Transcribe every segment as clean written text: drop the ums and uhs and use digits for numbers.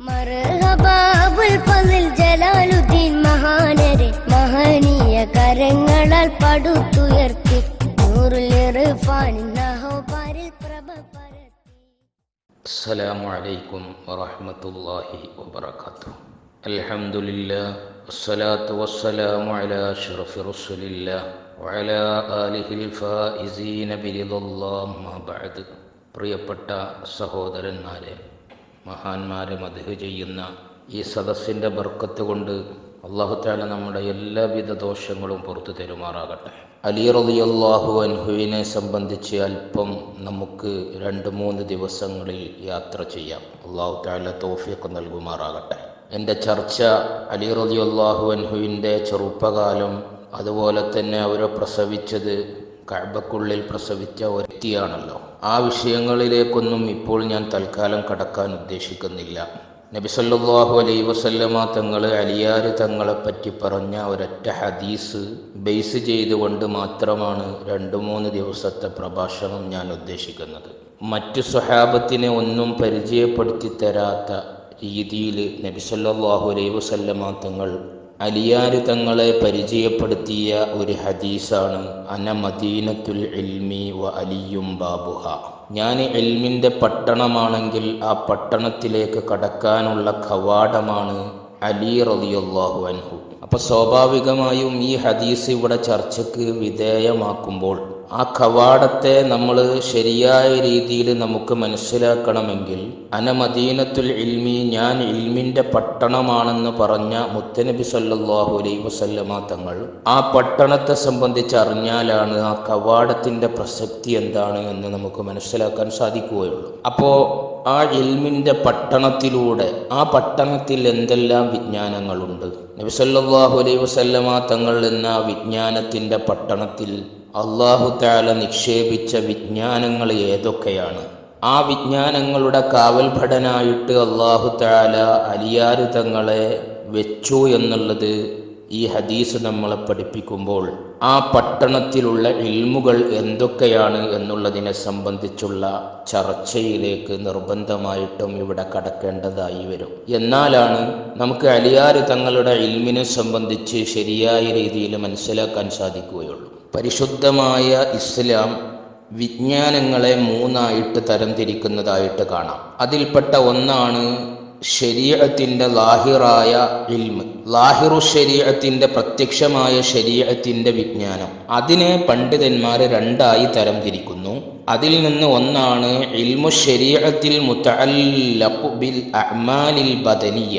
മർഹബാബുൽ ഫളിൽ ജലാലുദ്ദീൻ മഹാനരെ മഹനീയ കരങ്ങളാൽ പടുത്തുയർത്തി നൂറുൽ ഇർഫാനിൻ നഹോപാരിൽ പ്രഭ പരത്തി. അസ്സലാമു അലൈക്കും വറഹ്മത്തുള്ളാഹി വബറകാതുഹു. അൽഹംദുലില്ലാഹ് വസ്സലാത്തു വസ്സലാമു അലാ അഷ്റഫി റസൂലില്ലാഹ് വഅലാ ആലിഹിൽ ഫായിസീന ബിറിദല്ലാഹി അമ്മാ ബഅദ്. പ്രിയപ്പെട്ട സഹോദരന്മാരെ, മഹാന്മാരെ മദ്ഹ് ചെയ്യുന്ന ഈ സദസ്സിൻ്റെ ബർക്കത്ത് കൊണ്ട് അല്ലാഹു തആല നമ്മുടെ എല്ലാവിധ ദോഷങ്ങളും പുറത്തു തരുമാറാകട്ടെ. അലി റളിയല്ലാഹു അൻഹുവിനെ സംബന്ധിച്ച് അല്പം നമുക്ക് 2-3 ദിവസങ്ങളിൽ യാത്ര ചെയ്യാം. അല്ലാഹു തആല തൗഫീഖ് നൽകുമാറാകട്ടെ. എൻ്റെ ചർച്ച അലി റളിയല്ലാഹു അൻഹുവിൻ്റെ ചെറുപ്പകാലം, അതുപോലെ തന്നെ അവരെ പ്രസവിച്ചത് കഅബക്കുള്ളിൽ പ്രസവിച്ച ഒരു വ്യക്തിയാണല്ലോ. ആ വിഷയങ്ങളിലേക്കൊന്നും ഇപ്പോൾ ഞാൻ തൽക്കാലം കടക്കാൻ ഉദ്ദേശിക്കുന്നില്ല. നബി സല്ലല്ലാഹു അലൈഹി വസല്ലമ തങ്ങൾ അലിയാർ തങ്ങളെപ്പറ്റി പറഞ്ഞ ഒരൊറ്റ ഹദീസ് ബേസ് ചെയ്തുകൊണ്ട് മാത്രമാണ് 2-3 ദിവസത്തെ പ്രഭാഷണം ഞാൻ ഉദ്ദേശിക്കുന്നത്. മറ്റു സ്വഹാബത്തിനെ ഒന്നും പരിചയപ്പെടുത്തി തരാത്ത രീതിയിൽ നബി സല്ലല്ലാഹു അലൈഹി വസല്ലമ തങ്ങൾ അലിയാർ തങ്ങളെ പരിചയപ്പെടുത്തിയ ഒരു ഹദീസാണ് അന മദീനത്തുൽ ഇൽമി വ അലിയും ബാബുഹ. ഞാൻ ഇൽമിൻ്റെ പട്ടണമാണെങ്കിൽ ആ പട്ടണത്തിലേക്ക് കടക്കാനുള്ള കവാടമാണ് അലി റളിയല്ലാഹു അൻഹു. അപ്പോൾ സ്വാഭാവികമായും ഈ ഹദീസ് ഇവിടെ ചർച്ചയ്ക്ക് വിധേയമാക്കുമ്പോൾ ആ കവാടത്തെ നമ്മൾ ശരിയായ രീതിയിൽ നമുക്ക് മനസ്സിലാക്കണമെങ്കിൽ അന മദീനത്തുൽ ഇൽമി, ഞാൻ ഇൽമിൻ്റെ പട്ടണമാണെന്ന് പറഞ്ഞ മുത്തനബി സല്ലല്ലാഹു അലൈഹി വസല്ലമ തങ്ങൾ ആ പട്ടണത്തെ സംബന്ധിച്ച് അറിഞ്ഞാലാണ് ആ കവാടത്തിൻ്റെ പ്രസക്തി എന്താണ് എന്ന് നമുക്ക് മനസ്സിലാക്കാൻ സാധിക്കുകയുള്ളൂ. അപ്പോൾ ആ ഇൽമിൻ്റെ പട്ടണത്തിലൂടെ, ആ പട്ടണത്തിൽ എന്തെല്ലാം വിജ്ഞാനങ്ങളുണ്ട്, നബി സല്ലല്ലാഹു അലൈഹി വസല്ലമ തങ്ങൾ എന്ന വിജ്ഞാനത്തിൻ്റെ പട്ടണത്തിൽ അല്ലാഹു തആല നിക്ഷേപിച്ച വിജ്ഞാനങ്ങൾ ഏതൊക്കെയാണ്? ആ വിജ്ഞാനങ്ങളുടെ കാവൽഭടനായിട്ട് അല്ലാഹു തആല അലിയാർ തങ്ങളെ വെച്ചു എന്നുള്ളത് ഈ ഹദീസ് നമ്മളെ പഠിപ്പിക്കുമ്പോൾ ആ പട്ടണത്തിലുള്ള ഇൽമുകൾ എന്തൊക്കെയാണ് എന്നുള്ളതിനെ സംബന്ധിച്ചുള്ള ചർച്ചയിലേക്ക് നിർബന്ധമായിട്ടും ഇവിടെ കടക്കേണ്ടതായി വരും. എന്നാലാണ് നമുക്ക് അലിയാർ തങ്ങളുടെ ഇൽമിനെ സംബന്ധിച്ച് ശരിയായ രീതിയിൽ മനസ്സിലാക്കാൻ സാധിക്കുകയുള്ളൂ. പരിശുദ്ധമായ ഇസ്ലാം വിജ്ഞാനങ്ങളെ 3 തരംതിരിക്കുന്നതായിട്ട് കാണാം. അതിൽപ്പെട്ട ഒന്നാണ് ശരീഅത്തിൻ്റെ ലാഹിറായ ഇൽമ്, ലാഹിറു ശരീഅത്തിൻ്റെ പ്രത്യക്ഷമായ ശരീഅത്തിൻ്റെ വിജ്ഞാനം. അതിനെ പണ്ഡിതന്മാർ 2 തരംതിരിക്കുന്നു. അതിൽ നിന്ന് ഒന്നാണ് ഇൽമു ശരീഅത്തിൽ മുതഅല്ലഖു ബിൽ അഅ്മാലിൽ ബദനിയ,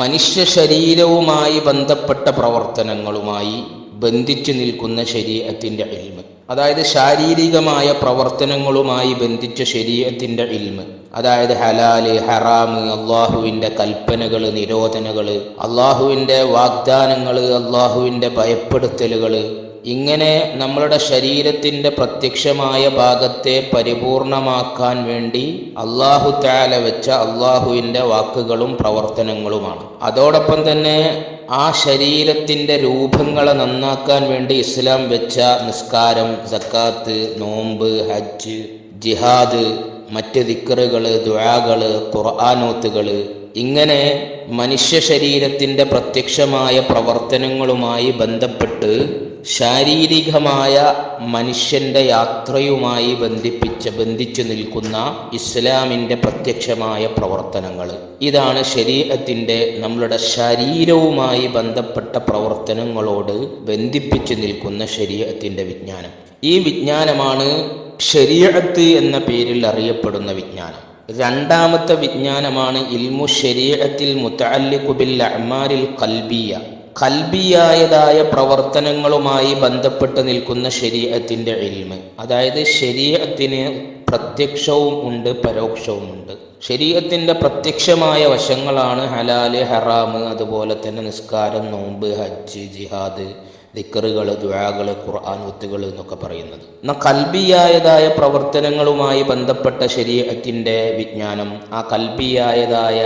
മനുഷ്യ ശരീരവുമായി ബന്ധപ്പെട്ട പ്രവർത്തനങ്ങളുമായി ബന്ധിച്ചു നിൽക്കുന്ന ശരീഅത്തിൻ്റെ ഇൽമ്. അതായത് ശാരീരികമായ പ്രവർത്തനങ്ങളുമായി ബന്ധിച്ച ശരീഅത്തിൻ്റെ ഇൽമ്, അതായത് ഹലാല്, ഹറാമ്, അള്ളാഹുവിൻ്റെ കൽപ്പനകൾ, നിരോധനകൾ, അള്ളാഹുവിൻ്റെ വാഗ്ദാനങ്ങൾ, അള്ളാഹുവിൻ്റെ ഭയപ്പെടുത്തലുകൾ, ഇങ്ങനെ നമ്മളുടെ ശരീരത്തിൻ്റെ പ്രത്യക്ഷമായ ഭാഗത്തെ പരിപൂർണമാക്കാൻ വേണ്ടി അല്ലാഹു തആല വെച്ച അള്ളാഹുവിൻ്റെ വാക്കുകളും പ്രവർത്തനങ്ങളുമാണ്. അതോടൊപ്പം തന്നെ ആ ശരീരത്തിൻ്റെ രൂപങ്ങളെ നന്നാക്കാൻ വേണ്ടി ഇസ്ലാം വെച്ച നിസ്കാരം, സക്കാത്ത്, നോമ്പ്, ഹജ്ജ്, ജിഹാദ്, മറ്റ് ദിക്റുകൾ, ദുആകൾ, ഖുർആനോത്തുകൾ, ഇങ്ങനെ മനുഷ്യ ശരീരത്തിൻ്റെ പ്രത്യക്ഷമായ പ്രവർത്തനങ്ങളുമായി ബന്ധപ്പെട്ട് ശാരീരികമായ മനുഷ്യൻ്റെ യാത്രയുമായി ബന്ധിച്ചു നിൽക്കുന്ന ഇസ്ലാമിൻ്റെ പ്രത്യക്ഷമായ പ്രവർത്തനങ്ങൾ. ഇതാണ് ശരീഅത്തിൻ്റെ, നമ്മളുടെ ശരീരവുമായി ബന്ധപ്പെട്ട പ്രവർത്തനങ്ങളോട് ബന്ധിപ്പിച്ചു നിൽക്കുന്ന ശരീഅത്തിൻ്റെ വിജ്ഞാനം. ഈ വിജ്ഞാനമാണ് ശരീഅത്ത് എന്ന പേരിൽ അറിയപ്പെടുന്ന വിജ്ഞാനം. 2ാമത്തെ വിജ്ഞാനമാണ് ഇൽമു ശരീഅത്തിൽ മുതഅല്ലിഖു ബിൽ അഅ്മാലിൽ ഖൽബിയ, ഖൽബിയായതായ പ്രവർത്തനങ്ങളുമായി ബന്ധപ്പെട്ട് നിൽക്കുന്ന ശരീഅത്തിൻ്റെ ഇൽമ്. അതായത് ശരീഅത്തിന് പ്രത്യക്ഷവും ഉണ്ട്, പരോക്ഷവും ഉണ്ട്. ശരീഅത്തിൻ്റെ പ്രത്യക്ഷമായ വശങ്ങളാണ് ഹലാല്, ഹറാമ്, അതുപോലെ തന്നെ നിസ്കാരം, നോമ്പ്, ഹജ്ജ്, ജിഹാദ്, ദിക്റുകൾ, ദുആകൾ, ഖുർആൻ ഒത്തുകൾ എന്നൊക്കെ പറയുന്നത്. എന്നാൽ കൽബിയായതായ പ്രവർത്തനങ്ങളുമായി ബന്ധപ്പെട്ട ശരീഅത്തിന്റെ വിജ്ഞാനം, ആ കൽബിയായതായ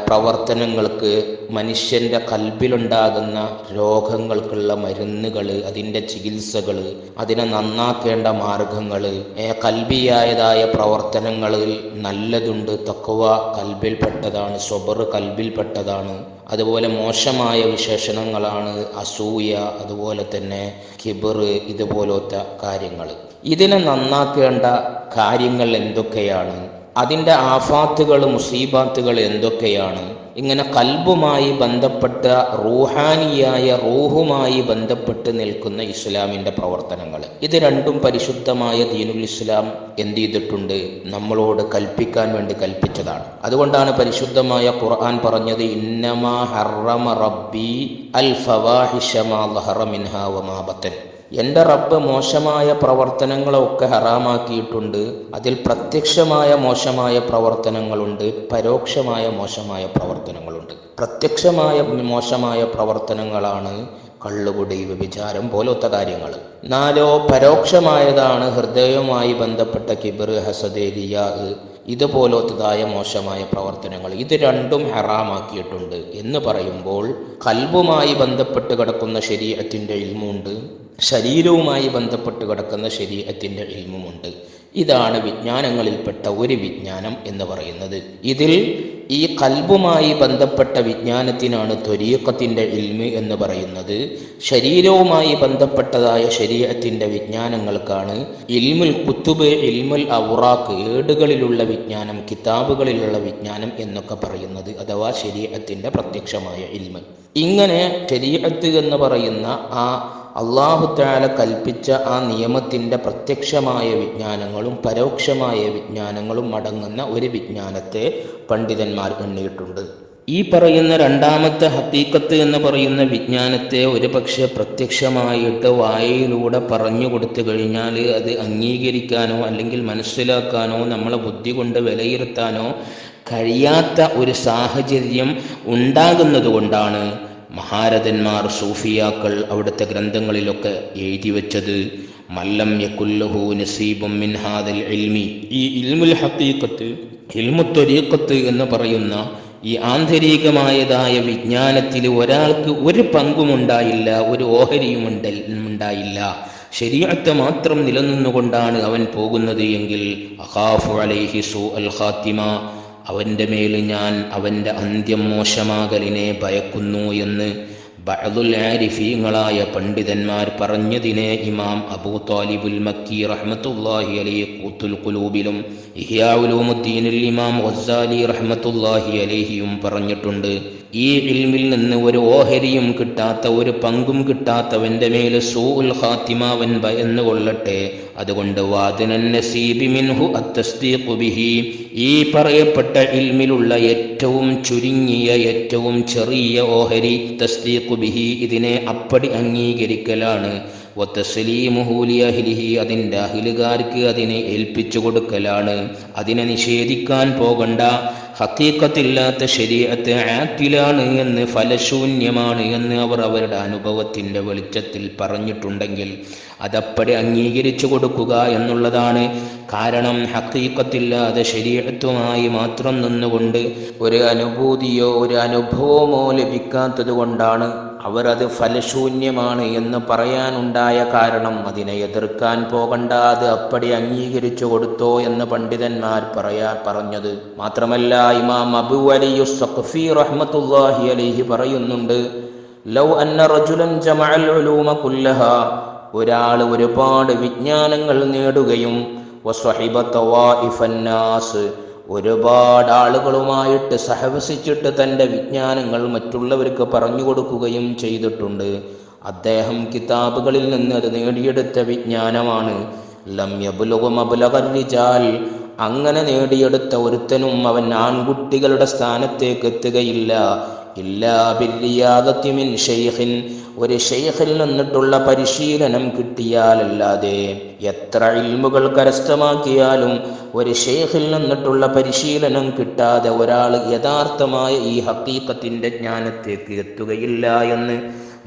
പ്രവർത്തനങ്ങൾക്ക് മനുഷ്യന്റെ കൽബിലുണ്ടാകുന്ന രോഗങ്ങൾക്കുള്ള മരുന്നുകൾ, അതിൻ്റെ ചികിത്സകൾ, അതിനെ നന്നാക്കേണ്ട മാർഗങ്ങൾ, കൽബിയായതായ പ്രവർത്തനങ്ങളിൽ നല്ലതുണ്ട്, തഖ്വ കൽബിൽപ്പെട്ടതാണ്, സ്വബർ കൽബിൽപ്പെട്ടതാണ്. അതുപോലെ മോശമായ വിശേഷണങ്ങളാണ് അസൂയ, അതുപോലെ തന്നെ കിബർ, ഇതുപോലത്തെ കാര്യങ്ങൾ. ഇതിനെ നന്നാക്കേണ്ട കാര്യങ്ങൾ എന്തൊക്കെയാണ്, അതിൻ്റെ ആഫാത്തുകൾ, മുസീബാത്തുകൾ എന്തൊക്കെയാണ്, ഇങ്ങനെ കൽബുമായി ബന്ധപ്പെട്ട റൂഹുമായി ബന്ധപ്പെട്ട് നിൽക്കുന്ന ഇസ്ലാമിൻ്റെ പ്രവർത്തനങ്ങൾ, ഇത് രണ്ടും പരിശുദ്ധമായ ദീനുൽ ഇസ്ലാം എന്ത് ചെയ്തിട്ടുണ്ട്, നമ്മളോട് കൽപ്പിക്കാൻ വേണ്ടി കൽപ്പിച്ചതാണ്. അതുകൊണ്ടാണ് പരിശുദ്ധമായ ഖുർആൻ പറഞ്ഞത്, ഇന്നമാ ഹറമ റബ്ബി അൽ ഫവാഹിഷ മാ ളഹറ മിൻഹാ വമാ ബത്തൻ. എൻ്റെ റബ്ബ് മോശമായ പ്രവർത്തനങ്ങളൊക്കെ ഹറാമാക്കിയിട്ടുണ്ട്. അതിൽ പ്രത്യക്ഷമായ മോശമായ പ്രവർത്തനങ്ങളുണ്ട്, പരോക്ഷമായ മോശമായ പ്രവർത്തനങ്ങളുണ്ട്. പ്രത്യക്ഷമായ മോശമായ പ്രവർത്തനങ്ങളാണ് കള്ളുകുടി, വ്യഭിചാരം പോലത്തെ കാര്യങ്ങൾ. നാലോ പരോക്ഷമായതാണ് ഹൃദയവുമായി ബന്ധപ്പെട്ട കിബർ, ഹസദ്, റിയാ, ഇതുപോലത്തതായ മോശമായ പ്രവർത്തനങ്ങൾ. ഇത് രണ്ടും ഹറാമാക്കിയിട്ടുണ്ട് എന്ന് പറയുമ്പോൾ കൽബുമായി ബന്ധപ്പെട്ട് കിടക്കുന്ന ശരീഅത്തിന്റെ ഇൽമുണ്ട്, ശരീരവുമായി ബന്ധപ്പെട്ട് കിടക്കുന്ന ശരീഅത്തിന്റെ ഇൽമുമുണ്ട്. ഇതാണ് വിജ്ഞാനങ്ങളിൽപ്പെട്ട ഒരു വിജ്ഞാനം എന്ന് പറയുന്നത്. ഇതിൽ ഈ കൽബുമായി ബന്ധപ്പെട്ട വിജ്ഞാനത്തിനാണ് ത്വരീഖത്തിന്റെ ഇൽമ് എന്ന് പറയുന്നത്. ശരീരവുമായി ബന്ധപ്പെട്ടതായ ശരീഅത്തിന്റെ വിജ്ഞാനങ്ങൾക്കാണ് ഇൽമുൽ കുത്തുബ്, ഇൽമുൽ ഔറാഖ്, ഏടുകളിലുള്ള വിജ്ഞാനം, കിതാബുകളിലുള്ള വിജ്ഞാനം എന്നൊക്കെ പറയുന്നത്, അഥവാ ശരീഅത്തിന്റെ പ്രത്യക്ഷമായ ഇൽമ്. ഇങ്ങനെ ശരീഅത്ത് എന്ന് പറയുന്ന ആ അല്ലാഹു തആല കൽപ്പിച്ച ആ നിയമത്തിൻ്റെ പ്രത്യക്ഷമായ വിജ്ഞാനങ്ങളും പരോക്ഷമായ വിജ്ഞാനങ്ങളും അടങ്ങുന്ന ഒരു വിജ്ഞാനത്തെ പണ്ഡിതന്മാർ എണ്ണിയിട്ടുണ്ട്. ഈ പറയുന്ന രണ്ടാമത്തെ ഹഖീഖത്ത് എന്ന് പറയുന്ന വിജ്ഞാനത്തെ ഒരു പക്ഷേ പ്രത്യക്ഷമായിട്ട് വായയിലൂടെ പറഞ്ഞു കൊടുത്തു കഴിഞ്ഞാൽ അത് അംഗീകരിക്കാനോ അല്ലെങ്കിൽ മനസ്സിലാക്കാനോ നമ്മളെ ബുദ്ധി കൊണ്ട് വിലയിരുത്താനോ കഴിയാത്ത ഒരു സാഹചര്യം ഉണ്ടാകുന്നത് കൊണ്ടാണ് മഹാരഥന്മാർ, സൂഫിയാക്കൾ അവിടുത്തെ ഗ്രന്ഥങ്ങളിലൊക്കെ എഴുതി വെച്ചത്, മല്ലം യകുല്ലഹു നസീബും മിൻ ഹാദൽ ഇൽമി. ഈ ഇൽമുൽ ഹഖീഖത്ത്, ഇൽമു ത്വരീഖത്ത് എന്ന് പറയുന്ന ഈ ആന്തരികമായതായ വിജ്ഞാനത്തിൽ ഒരാൾക്ക് ഒരു പങ്കുമുണ്ടായില്ല, ഒരു ഓഹരിയും ഉണ്ടായില്ല. ശരീഅത്ത് മാത്രം നിലനിന്നുകൊണ്ടാണ് അവൻ പോകുന്നത് എങ്കിൽ അഖാഫു അലൈഹി സൂഅൽ ഖാത്തിമ, അവൻ്റെ മേൽ ഞാൻ അവൻ്റെ അന്ത്യം മോശമാകലിനെ ഭയക്കുന്നു എന്ന് ബഅദുൽ ആരിഫീങ്ങളായ പണ്ഡിതന്മാർ പറഞ്ഞതിനെ ഇമാം അബൂ ത്വാലിബുൽ മക്കി റഹ്മത്തുള്ളാഹി അലൈഹി ഖൂത്തുൽ ഖുലൂബിലും ഇഹ്യാ ഉലൂമുദ്ദീനിൽ ഇമാം ഗസ്സാലി റഹ്മത്തുള്ളാഹി അലൈഹിയും പറഞ്ഞിട്ടുണ്ട്. ഈ ഇൽമിൽ നിന്ന് ഒരു ഓഹരിയും കിട്ടാത്ത, ഒരു പങ്കും കിട്ടാത്തവൻ്റെ മേൽ സൂഉൽ ഖാത്തിമ അവൻ ഭയന്നു കൊള്ളട്ടെ. അതുകൊണ്ട് വാദിനൻ നസീബി മിൻഹു അത്തസ്ദീഖു ബിഹി, ഈ പറയപ്പെട്ട ഇൽമിലുള്ള ഏറ്റവും ചുരുങ്ങിയ, ഏറ്റവും ചെറിയ ഓഹരി തസ്ദീഖു ബിഹി, ഇതിനെ അപ്പടി അംഗീകരിക്കലാണ്. വതസ്ലീമുഹു ലിഅഹ്ലിഹി, അതിൻ്റെ അഹ്ലുകാർക്ക് അതിനെ ഏൽപ്പിച്ചു കൊടുക്കലാണ്. അതിനെ നിഷേധിക്കാൻ പോകണ്ട. ഹഖീഖത്തില്ലാത്ത ശരീഅത്ത് ആത്തിലാണ് എന്ന്, ഫലശൂന്യമാണ് എന്ന് അവർ അവരുടെ അനുഭവത്തിൻ്റെ വെളിച്ചത്തിൽ പറഞ്ഞിട്ടുണ്ടെങ്കിൽ അതപ്പടി അംഗീകരിച്ചു കൊടുക്കുക എന്നുള്ളതാണ്. കാരണം ഹഖീഖത്തില്ലാതെ ശരീഅത്തുമായി മാത്രം നിന്നുകൊണ്ട് ഒരു അനുഭൂതിയോ ഒരു അനുഭവമോ ലഭിക്കാത്തത് കൊണ്ടാണ് അവരത് ഫലശൂന്യമാണ് എന്ന് പറയാനുണ്ടായ കാരണം. അതിനെ എതിർക്കാൻ പോകണ്ട, അത് അപ്പടി അംഗീകരിച്ചു കൊടുത്തോ എന്ന് പണ്ഡിതന്മാർ പറഞ്ഞത്. മാത്രമല്ല ഇമാം അബൂ അലിയു സഖഫി റഹ്മത്തുള്ളാഹി അലൈഹി പറയുന്നുണ്ട്, ലൗ അന്ന റജുലൻ ജമഅൽ ഉലൂമ കുല്ലഹാ, ഒരാൾ ഒരുപാട് വിജ്ഞാനങ്ങൾ നേടുകയും വസ്വഹിബ തവാഇഫൻ നാസ്, ഒരുപാട് ആളുകളുമായിട്ട് സഹവസിച്ചിട്ട് തൻ്റെ വിജ്ഞാനങ്ങൾ മറ്റുള്ളവർക്ക് പറഞ്ഞു കൊടുക്കുകയും ചെയ്തിട്ടുണ്ട്. അദ്ദേഹം കിതാബുകളിൽ നിന്ന് അത് നേടിയെടുത്ത വിജ്ഞാനമാണ്. ലം യബ്ലുഗു മബ്ലഗർ റിജാൽ, അങ്ങനെ നേടിയെടുത്ത ഒരുത്തനും അവൻ ആൺകുട്ടികളുടെ സ്ഥാനത്തേക്ക് എത്തുകയില്ല. ഇല്ലാ ബിർരിയാദത്തി മിൻ ശൈഖിൻ, ഒരു ശൈഖിൽ നിന്നിട്ടുള്ള പരിശീലനം കിട്ടിയാലല്ലാതെ. എത്ര ഇൽമുകൾ കരസ്ഥമാക്കിയാലും ഒരു ശൈഖിൽ നിന്നിട്ടുള്ള പരിശീലനം കിട്ടാതെ ഒരാൾ യഥാർത്ഥമായ ഈ ഹഖീഖത്തിന്റെ ജ്ഞാനത്തേക്ക് എത്തുകയില്ല എന്ന്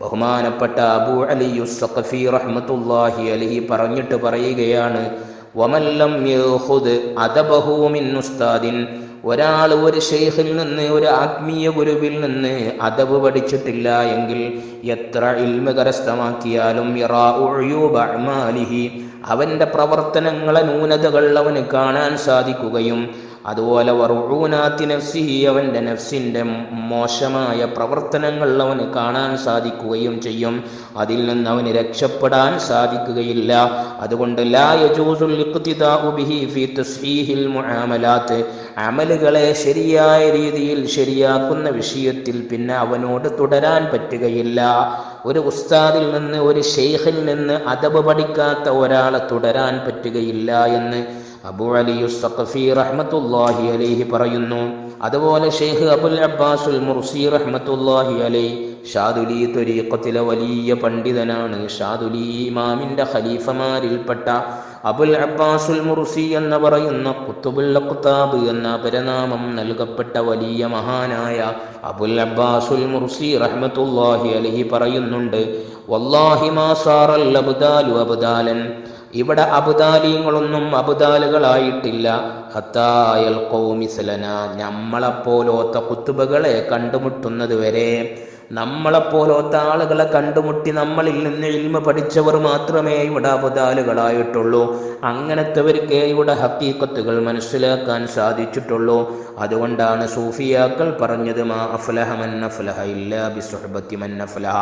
ബഹുമാനപ്പെട്ട അബൂ അലി സഖഫി റഹ്മത്തുള്ളാഹി അലൈഹി പറഞ്ഞിട്ട് പറയുകയാണ്, വമല്ലം യഖുദ് അദബഹു മിൻ ഉസ്താദിൻ, ഒരാൾ ഒരു ഷെയ്ഖിൽ നിന്ന്, ഒരു ആത്മീയ ഗുരുവിൽ നിന്ന് അദബ് പഠിച്ചിട്ടില്ല എങ്കിൽ എത്ര ഇൽമ കരസ്ഥമാക്കിയാലും യറാഉ ഉയൂബ അഅ്മാലിഹി, അവൻ്റെ പ്രവർത്തനങ്ങളെ ന്യൂനതകൾ അവന് കാണാൻ സാധിക്കുകയും അതുപോലെ വറുഊനാത്തി നഫ്സിഹി, അവൻ്റെ നഫ്സിൻ്റെ മോശമായ പ്രവർത്തനങ്ങൾ അവന് കാണാൻ സാധിക്കുകയും ചെയ്യും. അതിൽ നിന്ന് അവന് രക്ഷപ്പെടാൻ സാധിക്കുകയില്ല. അതുകൊണ്ട് ലാ യജൂസുൽ ഇഖ്തിദാഉ ബിഹി ഫീ തസ്ഹീഹിൽ മുആമലാത്ത്, അമലുകളെ ശരിയായ രീതിയിൽ ശരിയാക്കുന്ന വിഷയത്തിൽ പിന്നെ അവനോട് തുടരാൻ പറ്റുകയില്ല. ഒരു ഉസ്താദിൽ നിന്ന്, ഒരു ഷെയ്ഖിൽ നിന്ന് അദബ് പഠിക്കാത്ത ഒരാളെ തുടരാൻ പറ്റുകയില്ല എന്ന് അബൂ അലി സഖഫി റഹ്മത്തുള്ളാഹി അലൈഹി പറയുന്നു. അതുപോലെ ഷെയ്ഖ് അബുൽ അബ്ബാസുൽ മുർസി റഹ്മത്തുള്ളാഹി അലൈഹി ഷാദുലി ത്വരീഖത്തിലെ വലിയ പണ്ഡിതനാണ്. ഷാദുലി ഇമാമിൻ്റെ ഖലീഫമാരിൽപ്പെട്ട അബുൽ അബ്ബാസുൽ മുർസി എന്ന് പറയുന്ന ഖുത്ബുൽ അഖ്താബ് എന്ന അപരനാമം നൽകപ്പെട്ട വലിയ മഹാനായ അബുൽ അബ്ബാസുൽ മുർസി റഹ്മത്തുള്ളാഹി അലൈഹി പറയുന്നുണ്ട്, വല്ലാഹി മാ സാറൽ അബ്ദാലു അബ്ദാലൻ, ഇവിടെ അബ്ദാലിങ്ങളൊന്നും അബ്ദാലുകളായിട്ടില്ല, ഹത്താ യൽഖൗ മിസ്ലന, നമ്മളെപ്പോലോത്ത ഖുത്ബകളെ കണ്ടുമുട്ടുന്നത് വരെ. നമ്മളെപ്പോലത്തെ ആളുകളെ കണ്ടുമുട്ടി നമ്മളിൽ നിന്ന് ഇൽമ പഠിച്ചവർ മാത്രമേ ഇവിടെ അബ്ദാലുകളായിട്ടുള്ളൂ. അങ്ങനത്തെവർക്കേ ഇവിടെ ഹഖീഖത്തുകൾ മനസ്സിലാക്കാൻ സാധിച്ചിട്ടുള്ളൂ. അതുകൊണ്ടാണ് സൂഫിയാക്കൾ പറഞ്ഞത്, മാ അഫ്ലഹ മൻ അഫ്ലഹ ഇല്ലാ ബിസുഹ്ബത്തി മൻ അഫ്ലഹ,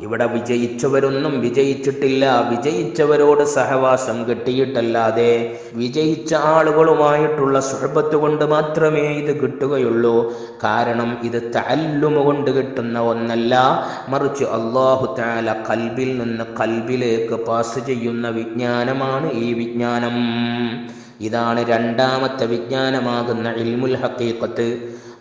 ഇവിടെ വിജയിച്ചവരൊന്നും വിജയിച്ചിട്ടില്ല, വിജയിച്ചവരോട് സഹവാസം കിട്ടിയിട്ടല്ലാതെ വിജയിച്ച ആളുകളുമായിട്ടുള്ള സുഹബത്ത് കൊണ്ട് മാത്രമേ ഇത് കിട്ടുകയുള്ളൂ. കാരണം ഇത് തഅല്ലുമ കൊണ്ട് കിട്ടുന്ന ഒന്നല്ല, മറിച്ച് അല്ലാഹു തആല ഖൽബിൽ നിന്ന് ഖൽബിലേക്ക് പാസ് ചെയ്യുന്ന വിജ്ഞാനമാണ് ഈ വിജ്ഞാനം. ഇതാണ് രണ്ടാമത്തെ വിജ്ഞാനമാകുന്ന ഇൽമുൽ ഹഖീഖത്ത്.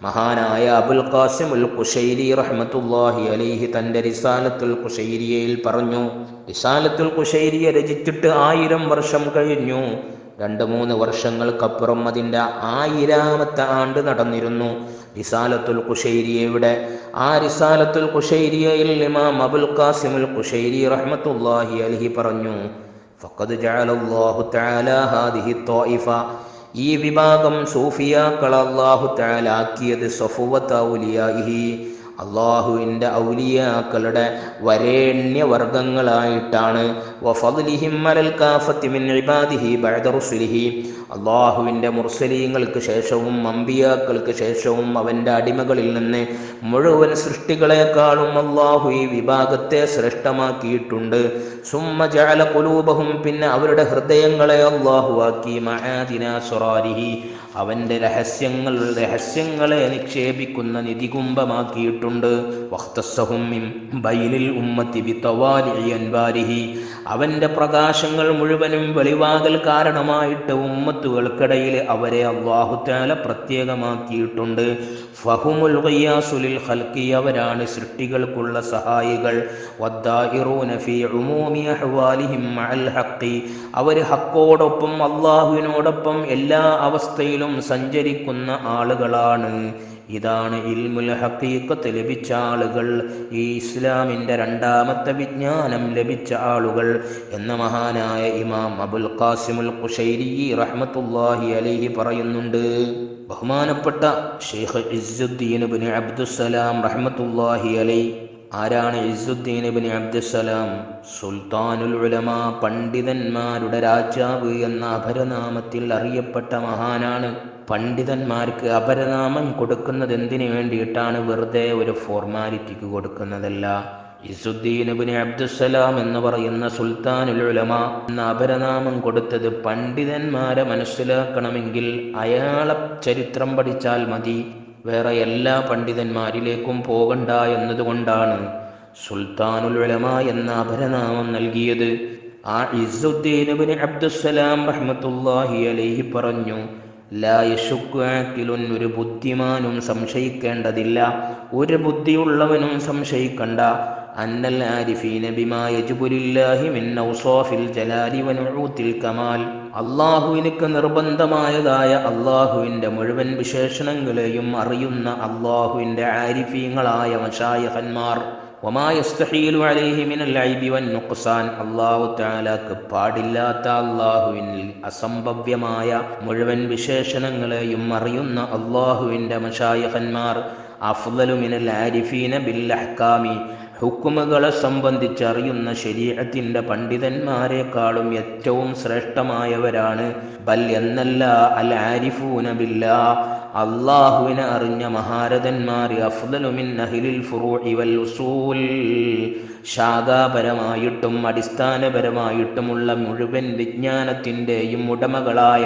മഹാനായ അബുൽ ഖാസിമുൽ ഖുശൈരി റഹ്മത്തുള്ളാഹി അലൈഹി തൻ്റെ റിസാലത്തുൽ ഖുശൈരിയയിൽ പറഞ്ഞു. റിസാലത്തുൽ ഖുശൈരിയ രചിച്ചിട്ട് 1000 വർഷം കഴിഞ്ഞു. 2-3 വർഷങ്ങൾക്കപ്പുറം അതിൻ്റെ 1000ാമത്തെ ആണ്ട് നടന്നിരുന്നു റിസാലത്തുൽ ഖുശൈരിയയുടെ. ആ റിസാലത്തുൽ ഖുശൈരിയയിൽ ഇമാം അബുൽ ഖാസിമുൽ ഖുശൈരി റഹ്മത്തുള്ളാഹി അലൈഹി പറഞ്ഞു, ഫഖദ് ജഅലല്ലാഹു തആല ഹാദിഹി ത്വായിഫ, ഈ വിഭാഗം സൂഫിയാക്കൾ അല്ലാഹു തആല ആക്കിയത് സഫുവത ഔലിയാഇഹി, അള്ളാഹുവിൻ്റെ ഔലിയാക്കളുടെ വരേണ്യവർഗങ്ങളായിട്ടാണ്. വഫദ്ലിഹിം അലൽ കാഫത്തി മിൻ ഇബാദിഹി ബഅദ റുസുലിഹി, അള്ളാഹുവിൻ്റെ മുർസലീങ്ങൾക്ക് ശേഷവും അമ്പിയാക്കൾക്ക് ശേഷവും അവൻ്റെ അടിമകളിൽ നിന്ന് മുഴുവൻ സൃഷ്ടികളെക്കാളും അള്ളാഹു ഈ വിഭാഗത്തെ ശ്രേഷ്ഠമാക്കിയിട്ടുണ്ട്. സുമ്മ ജഅല ഖുലൂബഹും, പിന്നെ അവരുടെ ഹൃദയങ്ങളെ അള്ളാഹു ആക്കി മആദിന സുറാരിഹി, അവൻ്റെ രഹസ്യങ്ങളെ നിക്ഷേപിക്കുന്ന നിധികുംഭമാക്കിയിട്ടുണ്ട്. വഖ്തസ്സഹും മിൻ ബൈനിൽ ഉമ്മത്തി ബിതവാലിഇ അൻവാരിഹി, അവൻ്റെ പ്രകാശങ്ങൾ മുഴുവനും വെളിവാകൽ കാരണമായിട്ട് ഉമ്മത്തുകൾക്കിടയിൽ അവരെ അല്ലാഹു തആല പ്രത്യേകമാക്കിയിട്ടുണ്ട്. ഫഹുമുൽ ഖിയാസുലിൽ ഖൽഖി, അവരാണ് സൃഷ്ടികൾക്കുള്ള സഹായികൾ. വദ്ദാഇറൂന ഫീ ഉമൂമി അഹ്വാലിഹിം മഅൽ ഹഖ്, അവർ ഹക്കോടൊപ്പം അല്ലാഹുവിനോടൊപ്പം എല്ലാ അവസ്ഥയിലും സഞ്ചരിക്കുന്ന ആളുകളാണ്. ഇതാണ് ഇൽമുൽ ഹഖീഖത്ത് ലഭിച്ച ആളുകൾ, ഈ ഇസ്ലാമിൻ്റെ രണ്ടാമത്തെ വിജ്ഞാനം ലഭിച്ച ആളുകൾ എന്ന മഹാനായ ഇമാം അബുൽ ഖാസിമുൽ ഖുശൈരി റഹ്മത്തുള്ളാഹി അലൈഹി പറയുന്നുണ്ട്. ബഹുമാനപ്പെട്ട ഷെയ്ഖ് ഇസ്സുദ്ദീൻ ഇബ്നു അബ്ദുസ്സലാം റഹ്മത്തുള്ളാഹി അലൈഹി, ആരാണ് ഇസ്സുദ്ദീൻ ഇബ്നു അബ്ദുസ്സലാം? സുൽത്താനുൽ ഉലമ, പണ്ഡിതന്മാരുടെ രാജാവ് എന്ന അപരനാമത്തിൽ അറിയപ്പെട്ട മഹാനാണ്. പണ്ഡിതന്മാർക്ക് അപരനാമം കൊടുക്കുന്നത് എന്തിനു വേണ്ടിയിട്ടാണ്? വെറുതെ ഒരു ഫോർമാലിറ്റിക്ക് കൊടുക്കുന്നതല്ല. ഇസുദ്ദീൻ ഇബ്നു അബ്ദുസ്സലാം എന്ന് പറയുന്ന സുൽത്താനുൽ ഉലമ എന്ന അപരനാമം കൊടുത്തത് പണ്ഡിതന്മാരെ മനസ്സിലാക്കണമെങ്കിൽ അയാളെ ചരിത്രം പഠിച്ചാൽ മതി, വേറെ എല്ലാ പണ്ഡിതന്മാരിലേക്കും പോകണ്ട എന്നതുകൊണ്ടാണ് സുൽത്താനുൽ ഉലമ എന്ന അപരനാമം നൽകിയത്. ആ ഇസുദ്ദീൻ ഇബ്നു അബ്ദുസ്സലാം റഹ്മത്തുള്ളാഹി അലൈഹി പറഞ്ഞു, ലാ യശുക്കു ആഖിലുൻ, ഒരു ബുദ്ധിമാനും സംശയിക്കേണ്ടതില്ല, ഒരു ബുദ്ധിയുള്ളവനും സംശയിക്കണ്ട. അന്നൽ ആരിഫീന ബിമാ യജ്ബു ലില്ലാഹി മിൻ ഔസാഫിൽ ജലാലി വനുഊത്തിൽ കമാൽ, അള്ളാഹുവിനക്ക് നിർബന്ധമായതായ അള്ളാഹുവിൻ്റെ മുഴുവൻ വിശേഷണങ്ങളെയും അറിയുന്ന അള്ളാഹുവിൻ്റെ ആരിഫീങ്ങളായ മശായിഖന്മാർ, വമാ യസ്തഹീലു അലൈഹി മിനൽ ഐബി വൻ നുഖ്സാൻ, അല്ലാഹു തആലക്ക് പാടില്ലാത്ത, അല്ലാഹുവിൽ അസംഭവ്യമായ മുഴുവൻ വിശേഷണങ്ങളെയും അറിയുന്ന അല്ലാഹുവിൻ്റെ മശായിഖന്മാർ അഫ്ളലു മിനൽ ആരിഫീന ബിൽ അഹ്കാമി, ഹുക്കുമുകളെ സംബന്ധിച്ചറിയുന്ന ശരീഅത്തിൻ്റെ പണ്ഡിതന്മാരെക്കാളും ഏറ്റവും ശ്രേഷ്ഠമായവരാണ്. ബൽ എന്നല്ല, അൽ ആരിഫൂന ബില്ലാ, അള്ളാഹുവിനെ അറിഞ്ഞ മഹാരഥന്മാർ അഫ്ളലു മിൻ അഹ്ലിൽ ഫുറൂഇ വൽ ഉസൂൽ, ശാഖാപരമായിട്ടും അടിസ്ഥാനപരമായിട്ടുമുള്ള മുഴുവൻ വിജ്ഞാനത്തിൻ്റെയും ഉടമകളായ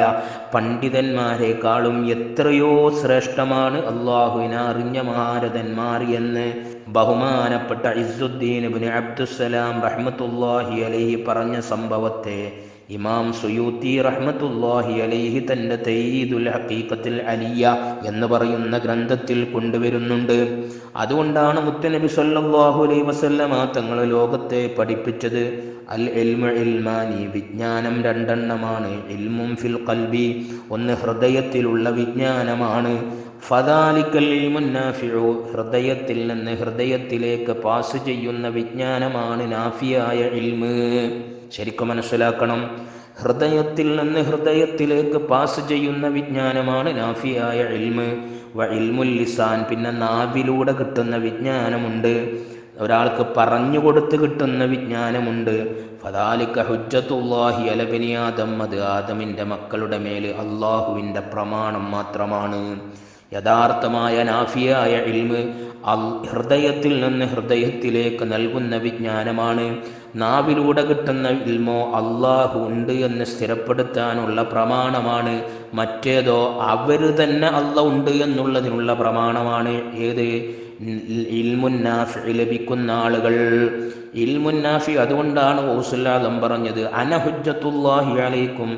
പണ്ഡിതന്മാരെക്കാളും എത്രയോ ശ്രേഷ്ഠമാണ് അള്ളാഹുവിനെ അറിഞ്ഞ മഹാരഥന്മാർ എന്ന് ബഹുമാനപ്പെട്ട ഇസ്സുദ്ദീൻ ഇബ്നു അബ്ദുസ്സലാം റഹ്മത്തുള്ളാഹി അലൈഹി പറഞ്ഞ സംഭവത്തെ ഇമാം സുയൂത്തി റഹ്മത്തുള്ളാഹി അലൈഹി തൻ്റെ തയ്യീദുൽ ഹഖീഖത്തുൽ അലിയ എന്ന് പറയുന്ന ഗ്രന്ഥത്തിൽ കൊണ്ടുവരുന്നുണ്ട്. അതുകൊണ്ടാണ് മുത്തുനബി സല്ലല്ലാഹു അലൈഹി വസല്ലമ തങ്ങൾ ലോകത്തെ പഠിപ്പിച്ചത് അൽ ഇൽമു ഇൽമാനി, വിജ്ഞാനം രണ്ടെണ്ണമാണ്. ഇൽമും ഫിൽ ഖൽബി, ഒന്ന് ഹൃദയത്തിലുള്ള വിജ്ഞാനമാണ്. ഫദാലിക്കൽ ഇൽമുൻ നാഫിഉ, ഹൃദയത്തിൽ നിന്ന് ഹൃദയത്തിലേക്ക് പാസ് ചെയ്യുന്ന വിജ്ഞാനമാണ് നാഫിയായ ഇൽമ്. ശരിക്കും മനസ്സിലാക്കണം, ഹൃദയത്തിൽ നിന്ന് ഹൃദയത്തിലേക്ക് പാസ് ചെയ്യുന്ന വിജ്ഞാനമാണ് നാഫിയായ ഇൽമ്. വ ഇൽമുൽ ലിസാൻ, പിന്നെ നാവിലൂടെ കിട്ടുന്ന വിജ്ഞാനമുണ്ട്, ഒരാൾക്ക് പറഞ്ഞു കൊടുത്ത് കിട്ടുന്ന വിജ്ഞാനമുണ്ട്. ഫദാലിക ഹുജ്ജത്തുല്ലാഹി അല ബനി ആദം, അത് ആദമിൻ്റെ മക്കളുടെ മേൽ അള്ളാഹുവിൻ്റെ പ്രമാണം മാത്രമാണ്. യഥാർത്ഥമായ നാഫിയായ ഇൽമ് ഹൃദയത്തിൽ നിന്ന് ഹൃദയത്തിലേക്ക് നൽകുന്ന വിജ്ഞാനമാണ്. നാവിലൂടെ കിട്ടുന്ന ഇൽമോ അള്ളാഹു ഉണ്ട് എന്ന് സ്ഥിരപ്പെടുത്താനുള്ള പ്രമാണമാണ്. മറ്റേതോ അവർ തന്നെ അള്ളാഹ് ഉണ്ട് എന്നുള്ളതിനുള്ള പ്രമാണമാണ്. ഏത്? ഇൽമുൻ നാഫി ലഭിക്കുന്ന ആളുകൾ. ഇൽമുൻ നാഫി, അതുകൊണ്ടാണ് ഗൗസുൽ ആദം പറഞ്ഞത് അന ഹുജ്ജത്തുല്ലാഹി അലൈക്കും,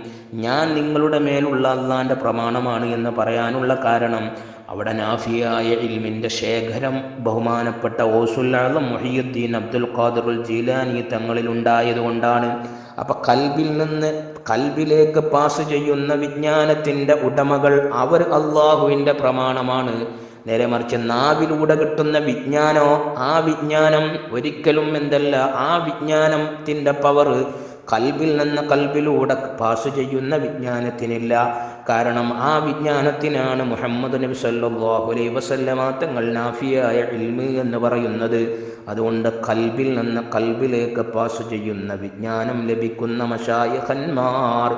ഞാൻ നിങ്ങളുടെ മേലുള്ള അള്ളാന്റെ പ്രമാണമാണ് എന്ന് പറയാനുള്ള കാരണം അവിടെ നാഫിയായ ഇൽമിൻ്റെ ശേഖരം ബഹുമാനപ്പെട്ട ഗൗസുൽ ആദം മുഹിയുദ്ദീൻ അബ്ദുൽ ഖാദിറുൽ ജീലാനി തങ്ങളിൽ ഉണ്ടായതുകൊണ്ടാണ്. അപ്പം കൽബിൽ നിന്ന് കൽബിലേക്ക് പാസ് ചെയ്യുന്ന വിജ്ഞാനത്തിൻ്റെ ഉടമകൾ അവർ അള്ളാഹുവിൻ്റെ പ്രമാണമാണ്. നേരെ മറിച്ച് നാവിലൂടെ കിട്ടുന്ന വിജ്ഞാനോ, ആ വിജ്ഞാനം ഒരിക്കലും എന്തല്ല, ആ വിജ്ഞാനത്തിൻ്റെ പവർ കൽബിൽ നിന്ന് കൽബിലൂടെ പാസ് ചെയ്യുന്ന വിജ്ഞാനത്തിനില്ല. കാരണം ആ വിജ്ഞാനത്തിനാണ് മുഹമ്മദ് നബി സല്ലല്ലാഹു അലൈഹി വസല്ലമ തങ്ങൾ നാഫിയായ ഇൽമ് എന്ന് പറയുന്നത്. അതുകൊണ്ട് കൽബിൽ നിന്ന് കൽബിലേക്ക് പാസ് ചെയ്യുന്ന വിജ്ഞാനം ലഭിക്കുന്ന മശായിഖന്മാർ,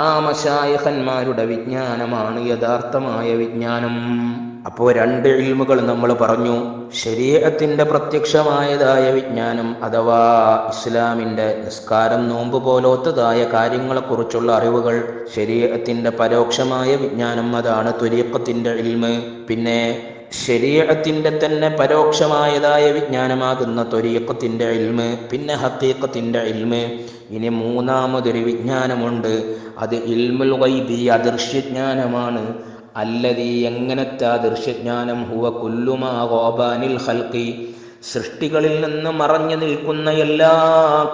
ആ മശായിഖന്മാരുടെ വിജ്ഞാനമാണ് യഥാർത്ഥമായ വിജ്ഞാനം. അപ്പോൾ രണ്ട് ഇൽമുകൾ നമ്മൾ പറഞ്ഞു. ശരീഅത്തിൻ്റെ പ്രത്യക്ഷമായതായ വിജ്ഞാനം അഥവാ ഇസ്ലാമിൻ്റെ നിസ്കാരം, നോമ്പ് പോലത്തതായ കാര്യങ്ങളെക്കുറിച്ചുള്ള അറിവുകൾ. ശരീഅത്തിൻ്റെ പരോക്ഷമായ വിജ്ഞാനം അതാണ് ത്വരീഖത്തിൻ്റെ ഇൽമ്. പിന്നെ ശരീഅത്തിൻ്റെ തന്നെ പരോക്ഷമായതായ വിജ്ഞാനമാകുന്ന ത്വരീഖത്തിൻ്റെ ഇൽമ്, പിന്നെ ഹഖീഖത്തിൻ്റെ ഇൽമ്. ഇനി മൂന്നാമതൊരു വിജ്ഞാനമുണ്ട്, അത് ഇൽമുൽ ഗൈബി, അദൃശ്യജ്ഞാനമാണ്. അല്ലദീ, എങ്ങനത്തെ ദൃശ്യജ്ഞാനം? ഹുവ കുല്ലുമാ ഗാബാനിൽ ഖൽഖി, സൃഷ്ടികളിൽ നിന്ന് മറഞ്ഞു നിൽക്കുന്ന എല്ലാ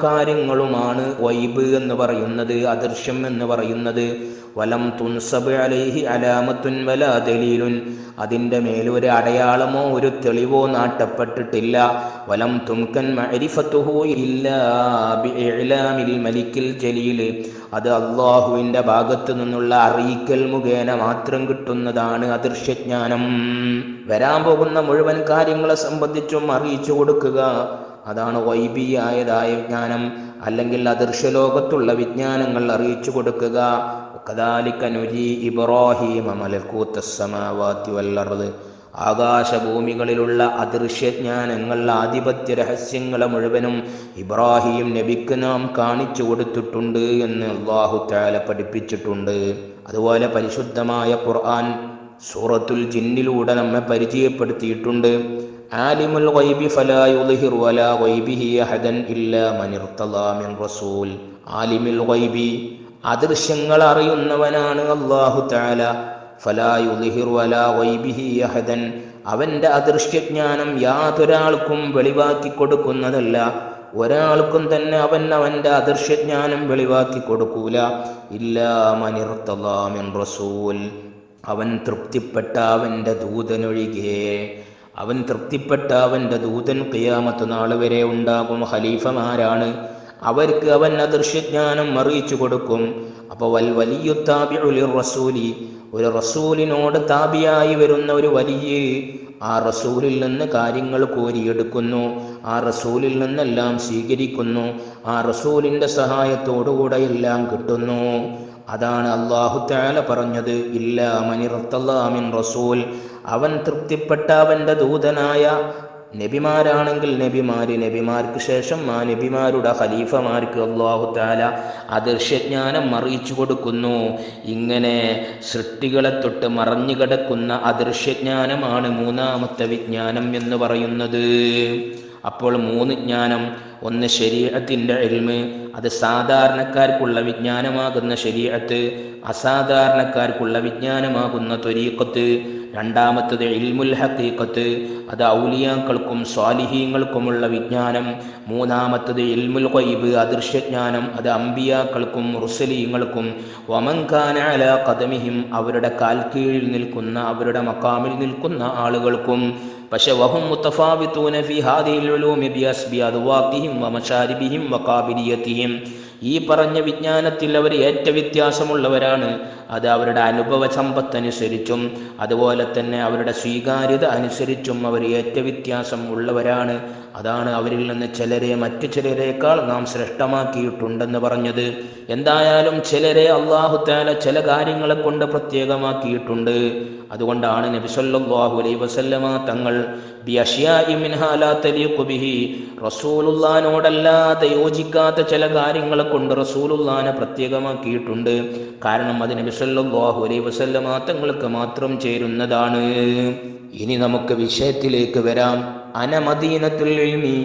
കാര്യങ്ങളുമാണ് ഗൈബ് എന്ന് പറയുന്നത്, അദൃശ്യം എന്ന് പറയുന്നത്. വലം തുൻസബ് അലൈഹി അലാമത്തുൻ വലാ ദലീലുൻ, അതിൻ്റെ മേലൊരു അടയാളമോ ഒരു തെളിവോ നാട്ടപ്പെട്ടിട്ടില്ല. വലം തുംകൻ മഅരിഫത്തുഹു ഇല്ലാ ബിഇഅ്ലാമിൽ മലിക്കിൽ ജലീൽ, അത് അള്ളാഹുവിൻ്റെ ഭാഗത്തു നിന്നുള്ള അറിയിക്കൽ മുഖേന മാത്രം കിട്ടുന്നതാണ് അദൃശ്യജ്ഞാനം. വരാൻ പോകുന്ന മുഴുവൻ കാര്യങ്ങളെ സംബന്ധിച്ചും അറിയിച്ചു കൊടുക്കുക, അതാണ് ഗൈബിയായതായ വിജ്ഞാനം. അല്ലെങ്കിൽ അദൃശ്യലോകത്തുള്ള വിജ്ഞാനങ്ങൾ അറിയിച്ചു കൊടുക്കുക. കദാലിക നുരി ഇബ്രാഹീമ മലകൂത്തസ് സമാവാതി വൽ അർദ്, ആകാശഭൂമികളിലുള്ള അദൃശ്യജ്ഞാനങ്ങൾ, ആധിപത്യ രഹസ്യങ്ങളെ മുഴുവനും ഇബ്രാഹിം നബിക്ക് നാം കാണിച്ചു കൊടുത്തിട്ടുണ്ട് എന്ന് അല്ലാഹു തആല പഠിപ്പിച്ചിട്ടുണ്ട്. അതുപോലെ പരിശുദ്ധമായ ഖുർആൻ സൂറത്തുൽ ജിന്നിലൂടെ നമ്മെ പരിചയപ്പെടുത്തിയിട്ടുണ്ട്. ആലിമുൽ ഗൈബി ഫലാ യുദ്ഹിറു അലാ ഗൈബിഹി അഹദൻ ഇല്ലാ മൻ ഇർതദാ മിൻ റസൂൽ. ആലിമുൽ ഗൈബി, അദൃശ്യങ്ങൾ അറിയുന്നവനാണ് അല്ലാഹു തആല. ഫലാ യുദ്ഹിറു അലാ ഗൈബിഹി അഹദൻ, അവൻ്റെ അദൃശ്യജ്ഞാനം യാതൊരാൾക്കും വെളിവാക്കി കൊടുക്കുന്നതല്ല. ഒരാൾക്കും തന്നെ അവൻ്റെ അദൃശ്യജ്ഞാനം വെളിവാക്കി കൊടുക്കൂല. ഇല്ലാ മൻ ഇർതദാ മിൻ റസൂൽ, അവൻ തൃപ്തിപ്പെട്ട അവൻ്റെ ദൂതനൊഴികെ. അവൻ തൃപ്തിപ്പെട്ട അവൻ്റെ ദൂതൻ ഖിയാമത്ത് നാൾ വരെ ഉണ്ടാകും ഖലീഫമാരാണ്. അവർക്ക് അവൻ അദൃശ്യജ്ഞാനം അറിയിച്ചു കൊടുക്കും. അപ്പോൾ വലിയ താബിഉ റസൂലി, ഒരു റസൂലിനോട് താബിയായി വരുന്ന ഒരു വലിയ ആ റസൂലിൽ നിന്ന് കാര്യങ്ങൾ കോരിയെടുക്കുന്നു, ആ റസൂലിൽ നിന്നെല്ലാം സ്വീകരിക്കുന്നു, ആ റസൂലിൻ്റെ സഹായത്തോടുകൂടെ എല്ലാം കിട്ടുന്നു. അതാണ് അല്ലാഹു തആല പറഞ്ഞത്, ഇല്ലാ മനിർത്തല്ലാ മിൻ റസൂൽ, അവൻ തൃപ്തിപ്പെട്ട അവൻ്റെ ദൂതനായ നബിമാരാണെങ്കിൽ നബിമാർക്ക് ശേഷം ആ നബിമാരുടെ ഖലീഫമാർക്ക് അല്ലാഹു തആല അദൃശ്യജ്ഞാനം അറിയിച്ചു കൊടുക്കുന്നു. ഇങ്ങനെ സൃഷ്ടികളെ തൊട്ട് മറഞ്ഞു കിടക്കുന്ന അദൃശ്യജ്ഞാനമാണ് മൂന്നാമത്തെ വിജ്ഞാനം എന്ന് പറയുന്നത്. അപ്പോൾ 3 ജ്ഞാനം: ഒന്ന് ശരീഅത്തിൻ്റെ ഇൽമ്, അത് സാധാരണക്കാർക്കുള്ള വിജ്ഞാനമാകുന്ന ശരീഅത്ത്, അസാധാരണക്കാർക്കുള്ള വിജ്ഞാനമാകുന്ന ത്വരീഖത്ത്. രണ്ടാമത്തത് ഇൽമുൽ ഹഖീഖത്ത്, അത് ഔലിയാക്കൾക്കും സ്വാലിഹീങ്ങൾക്കുമുള്ള വിജ്ഞാനം. മൂന്നാമത്തത് ഇൽമുൽ ഗൈബ്, അദൃശ്യജ്ഞാനം, അത് അംബിയാക്കൾക്കും മുർസലീങ്ങൾക്കും. വമൻ കാന അലാ ഖദമിഹിം, അവരുടെ കാൽ കീഴിൽ നിൽക്കുന്ന, അവരുടെ മഖാമിൽ നിൽക്കുന്ന ആളുകൾക്കും. പക്ഷെ വഹും മുതഫാവിതൂന ഫീ ഹാദിഹിൽ ഉലൂമി ബിഅസ്ബി അദ്വാഖിഹിം വമശാരിബിഹിം വഖാബിലിയതിഹിം, ഈ പറഞ്ഞ വിജ്ഞാനത്തിൽ അവർ ഏറ്റ വ്യത്യാസമുള്ളവരാണ്. അത് അവരുടെ അനുഭവ സമ്പത്തനുസരിച്ചും അതുപോലെ തന്നെ അവരുടെ സ്വീകാര്യത അനുസരിച്ചും അവർ ഏറ്റ വ്യത്യാസം ഉള്ളവരാണ്. അതാണ് അവരിൽ നിന്ന് ചിലരെ മറ്റു ചിലരേക്കാൾ നാം ശ്രേഷ്ഠമാക്കിയിട്ടുണ്ടെന്ന് പറഞ്ഞത്. എന്തായാലും ചിലരെ അല്ലാഹു തആല ചില കാര്യങ്ങളെ കൊണ്ട് പ്രത്യേകമാക്കിയിട്ടുണ്ട്. അതുകൊണ്ടാണ് നബി സല്ലല്ലാഹു അലൈഹി വസല്ലമ തങ്ങൾ ബിഅശ്യാഇ മിൻഹാ ലാ തലീഖു ബിഹി, റസൂലുള്ളാഹിനോടല്ലാതെ യോജിക്കാത്ത ചില കാര്യങ്ങളെ കൊണ്ട് റസൂലുള്ളാഹിനെ പ്രത്യേകമാക്കിയിട്ടുണ്ട്. കാരണം അത് നബി സല്ലല്ലാഹു അലൈഹി വസല്ലമ തങ്ങൾക്ക് മാത്രം ചേരുന്നതാണ്. ഇനി നമുക്ക് വിഷയത്തിലേക്ക് വരാം. അന മദീനത്തുൽ ഇൽമി,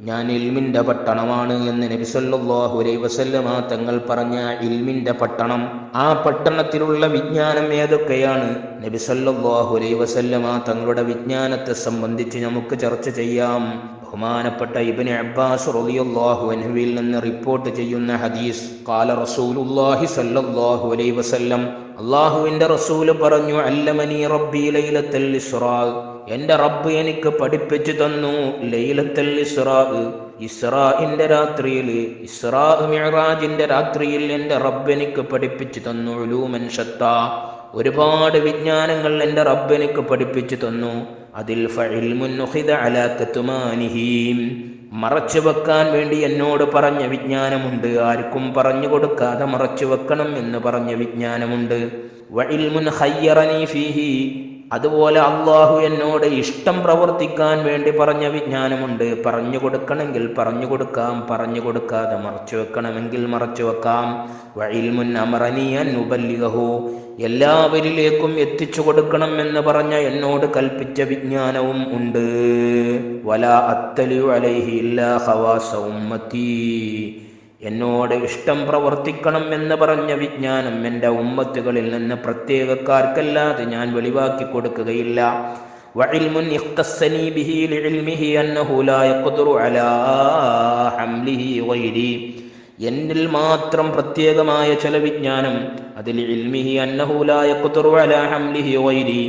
ഞാൻ ഇൽമിൻ്റെ പട്ടണമാണ് എന്ന് നബി സല്ലല്ലാഹു അലൈഹി വസല്ലമ തങ്ങൾ പറഞ്ഞ ഇൽമിൻ്റെ പട്ടണം. ആ പട്ടണത്തിലുള്ള വിജ്ഞാനം ഏതൊക്കെയാണ്? നബി സല്ലല്ലാഹു അലൈഹി വസല്ലമ തങ്ങളുടെ വിജ്ഞാനത്തെ സംബന്ധിച്ച് നമുക്ക് ചർച്ച ചെയ്യാം. ബഹുമാനപ്പെട്ട ഇബ്നു അബ്ബാസ് റളിയല്ലാഹു അൻഹുവിൽ നിന്ന് റിപ്പോർട്ട് ചെയ്യുന്ന ഹദീസ്, ഖാല റസൂലുള്ളാഹി സ്വല്ലല്ലാഹു അലൈഹി വസല്ലം, അല്ലാഹുവിൻ്റെ റസൂല് പറഞ്ഞു, അല്ലമനി റബ്ബി ലൈലത്തുൽ ഇസ്റാ, എൻ്റെ റബ്ബ് എനിക്ക് പഠിപ്പിച്ചു തന്നു ലൈലത്തുൽ ഇസ്റാ, ഇസ്റാഇൻ്റെ രാത്രിയിൽ, ഇസ്റാ മിഅ്റാജിൻ്റെ രാത്രിയിൽ എൻ്റെ റബ്ബ് എനിക്ക് പഠിപ്പിച്ചു തന്നു ഉലൂമൻ ശത്താ, ഒരുപാട് വിജ്ഞാനങ്ങൾ എൻ്റെ റബ്ബ് എനിക്ക് പഠിപ്പിച്ചു തന്നു. അതിൽ ഫഇൽമുൻ നുഖിദ അലാ കത്മാനിഹി, മറച്ചു വെക്കാൻ വേണ്ടി എന്നോട് പറഞ്ഞ വിജ്ഞാനമുണ്ട്, ആർക്കും പറഞ്ഞു കൊടുക്കാതെ മറച്ചു വെക്കണം എന്ന് പറഞ്ഞ വിജ്ഞാനമുണ്ട്. വഇൽമുൻ ഖയ്യറനി ഫീഹി, അതുപോലെ അള്ളാഹു എന്നോട് ഇഷ്ടം പ്രവർത്തിക്കാൻ വേണ്ടി പറഞ്ഞ വിജ്ഞാനമുണ്ട്. പറഞ്ഞു കൊടുക്കണമെങ്കിൽ പറഞ്ഞു കൊടുക്കാം, പറഞ്ഞു കൊടുക്കാതെ മറച്ചു വെക്കണമെങ്കിൽ മറച്ചു വെക്കാം. വഇൽമുൻ അമറനി അൻ ഉബല്ലിഗഹു, എല്ലാവരിലേക്കും എത്തിച്ചു കൊടുക്കണം എന്ന് പറഞ്ഞ എന്നോട് കൽപ്പിച്ച വിജ്ഞാനവും ഉണ്ട്. വലാ അത്തലിഉ അലൈഹി ഇല്ലാ ഖവാസ ഉമ്മത്തി, എന്നോട് ഇഷ്ടം പ്രവർത്തിക്കണം എന്ന് പറഞ്ഞ വിജ്ഞാനം എൻ്റെ ഉമ്മത്തുകളിൽ നിന്ന് പ്രത്യേകക്കാർക്കല്ലാതെ ഞാൻ വെളിവാക്കി കൊടുക്കുകയില്ല. വഇൽമുൻ ഇഖ്തസ്സനി ബിഹി ലിഇൽമിഹി അന്നഹു ലാ യഖ്ദറു അലാ ഹംലിഹി ഗൈരി, എന്നിൽ മാത്രം പ്രത്യേകമായ ചില വിജ്ഞാനം, അതിൽ ഇൽമിഹി അന്നഹു ലാ യഖ്ദറു അലാ ഹംലിഹി ഗൈരി,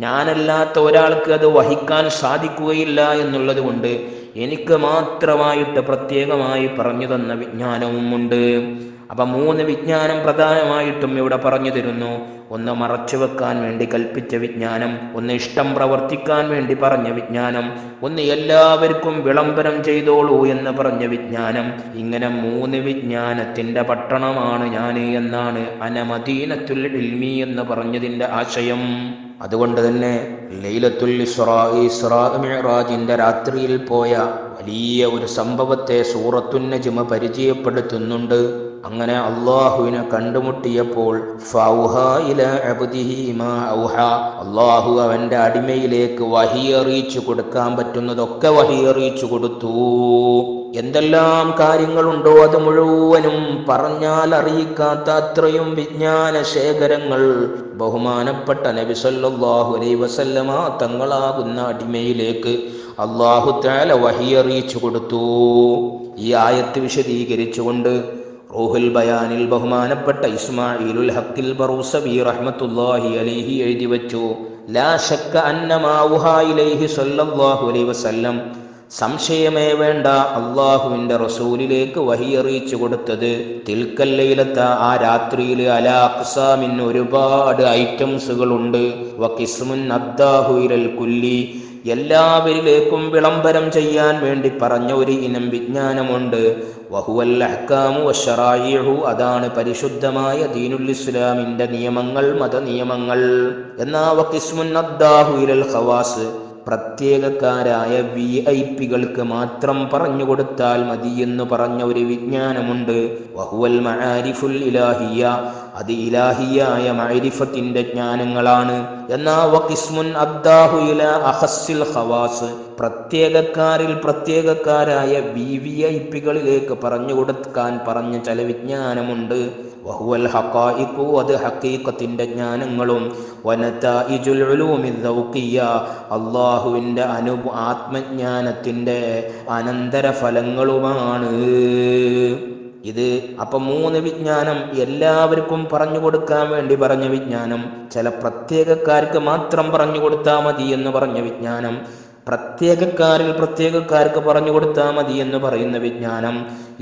ഞാനല്ലാത്ത ഒരാൾക്ക് അത് വഹിക്കാൻ സാധിക്കുകയില്ല എന്നുള്ളത് കൊണ്ട് എനിക്ക് മാത്രമായിട്ട് പ്രത്യേകമായി പറഞ്ഞു തന്ന വിജ്ഞാനവും ഉണ്ട്. അപ്പം 3 വിജ്ഞാനം പ്രധാനമായിട്ടും ഇവിടെ പറഞ്ഞു തരുന്നു. ഒന്ന് മറച്ചു വെക്കാൻ വേണ്ടി കൽപ്പിച്ച വിജ്ഞാനം, ഒന്ന് ഇഷ്ടം പ്രവർത്തിക്കാൻ വേണ്ടി പറഞ്ഞ വിജ്ഞാനം, ഒന്ന് എല്ലാവർക്കും വിളംബരം ചെയ്തോളൂ എന്ന് പറഞ്ഞ വിജ്ഞാനം. ഇങ്ങനെ 3 വിജ്ഞാനത്തിൻ്റെ പട്ടണമാണ് ഞാൻ എന്നാണ് അന മദീനത്തുൽ ഇൽമി എന്ന് പറഞ്ഞതിൻ്റെ ആശയം. അതുകൊണ്ട് തന്നെ ലൈലത്തുൽ ഇസ്റാ മിഅ്റാജിൻ്റെ രാത്രിയിൽ പോയ വലിയ ഒരു സംഭവത്തെ സൂറത്തുൻ നജ്മ് പരിചയപ്പെടുത്തുന്നുണ്ട്. അങ്ങനെ അള്ളാഹുവിനെ കണ്ടുമുട്ടിയപ്പോൾ ഫൗഹാ ഇലാ അബ്ദിഹി മാ ഔഹാ, അള്ളാഹു അവൻ്റെ അടിമയിലേക്ക് വഹി അറിയിച്ചു കൊടുക്കാൻ പറ്റുന്നതൊക്കെ വഹി അറിയിച്ചു കൊടുത്തു. എന്തെല്ലാം കാര്യങ്ങളുണ്ടോ അത് മുഴുവനും പറഞ്ഞാൽ അറിയിക്കാത്ത അത്രയും വിജ്ഞാന ശേഖരങ്ങൾ ബഹുമാനപ്പെട്ട നബി സല്ലല്ലാഹു അലൈഹി വസല്ലമ തങ്ങളാകുന്ന അടിമയിലേക്ക് അല്ലാഹു തആല വഹി അറിയിച്ചു കൊടുത്തു. ഈ ആയത്ത് വിശദീകരിച്ചുകൊണ്ട് റൂഹുൽ ബയാനിൽ ബഹുമാനപ്പെട്ട ഇസ്മാഈലുൽ ഹഖിൽ ബറൂസബി റഹ്മത്തുള്ളാഹി അലൈഹി എഴുതി വച്ചു, ലാ ശക്ക അന്നമാ ഉഹാ ഇലൈഹി സ്വല്ലല്ലാഹു അലൈഹി വസല്ലം, സംശയമേ വേണ്ട, അള്ളാഹുവിൻ്റെ റസൂലിലേക്ക് വഹി അറിയിച്ചു കൊടുത്തത് തിൽക്കല്ലയിലത്ത ആ രാത്രിയിൽ അലാ അഖ്സാമിൻ ഒരുപാട് ഐറ്റംസുകളുണ്ട്. വഖിസ്മുൻ അദ്ദാഹു ഇലൽ കുല്ലി, എല്ലാവരിലേക്കും വിളംബരം ചെയ്യാൻ വേണ്ടി പറഞ്ഞ ഒരു ഇനം വിജ്ഞാനമുണ്ട്. വഹുവൽ അഹ്കാമു വശറായിഉ, അതാണ് പരിശുദ്ധമായ ദീനുൽ ഇസ്ലാമിൻ്റെ നിയമങ്ങൾ, മതനിയമങ്ങൾ. എന്നാ വഖിസ്മുൻ അദ്ദാഹു ഇലൽ ഖവാസ്, പ്രത്യേകക്കാരായ VIP-കൾക്ക് മാത്രം പറഞ്ഞു കൊടുത്താൽ മതി എന്ന് പറഞ്ഞ ഒരു വിജ്ഞാനമുണ്ട്. വഹുവൽ മആരിഫുൽ ഇലാഹിയ, അത് ഇലാഹിയായ മഅരിഫത്തിന്റെ ജ്ഞാനങ്ങളാണ്. എന്നാ വഖിസ്മുൻ അദ്ദാഹു ഇലാ അഖസ്സിൽ ഖവാസ്, പ്രത്യേകക്കാരിൽ പ്രത്യേകക്കാരായ VIP-കളിലേക്ക് പറഞ്ഞു കൊടുക്കാൻ പറഞ്ഞ ചില വിജ്ഞാനമുണ്ട്. വഹുവൽ ഹഖായിഖു, അത് ഹഖീഖത്തിന്റെ ജ്ഞാനങ്ങളും. വനതായിജുൽ ഉലൂമിൽ ദൗഖിയ, അല്ലാഹുവിൻ്റെ ആത്മജ്ഞാനത്തിന്റെ അനന്തരഫലങ്ങളുമാണ് ഇത്. അപ്പം 3 വിജ്ഞാനം, എല്ലാവർക്കും പറഞ്ഞു കൊടുക്കാൻ വേണ്ടി പറഞ്ഞ വിജ്ഞാനം, ചില പ്രത്യേകക്കാർക്ക് മാത്രം പറഞ്ഞു കൊടുത്താൽ മതി എന്ന് പറഞ്ഞ വിജ്ഞാനം, പ്രത്യേകക്കാരിൽ പ്രത്യേകക്കാർക്ക് പറഞ്ഞു കൊടുത്താൽ മതി എന്ന് പറയുന്ന വിജ്ഞാനം.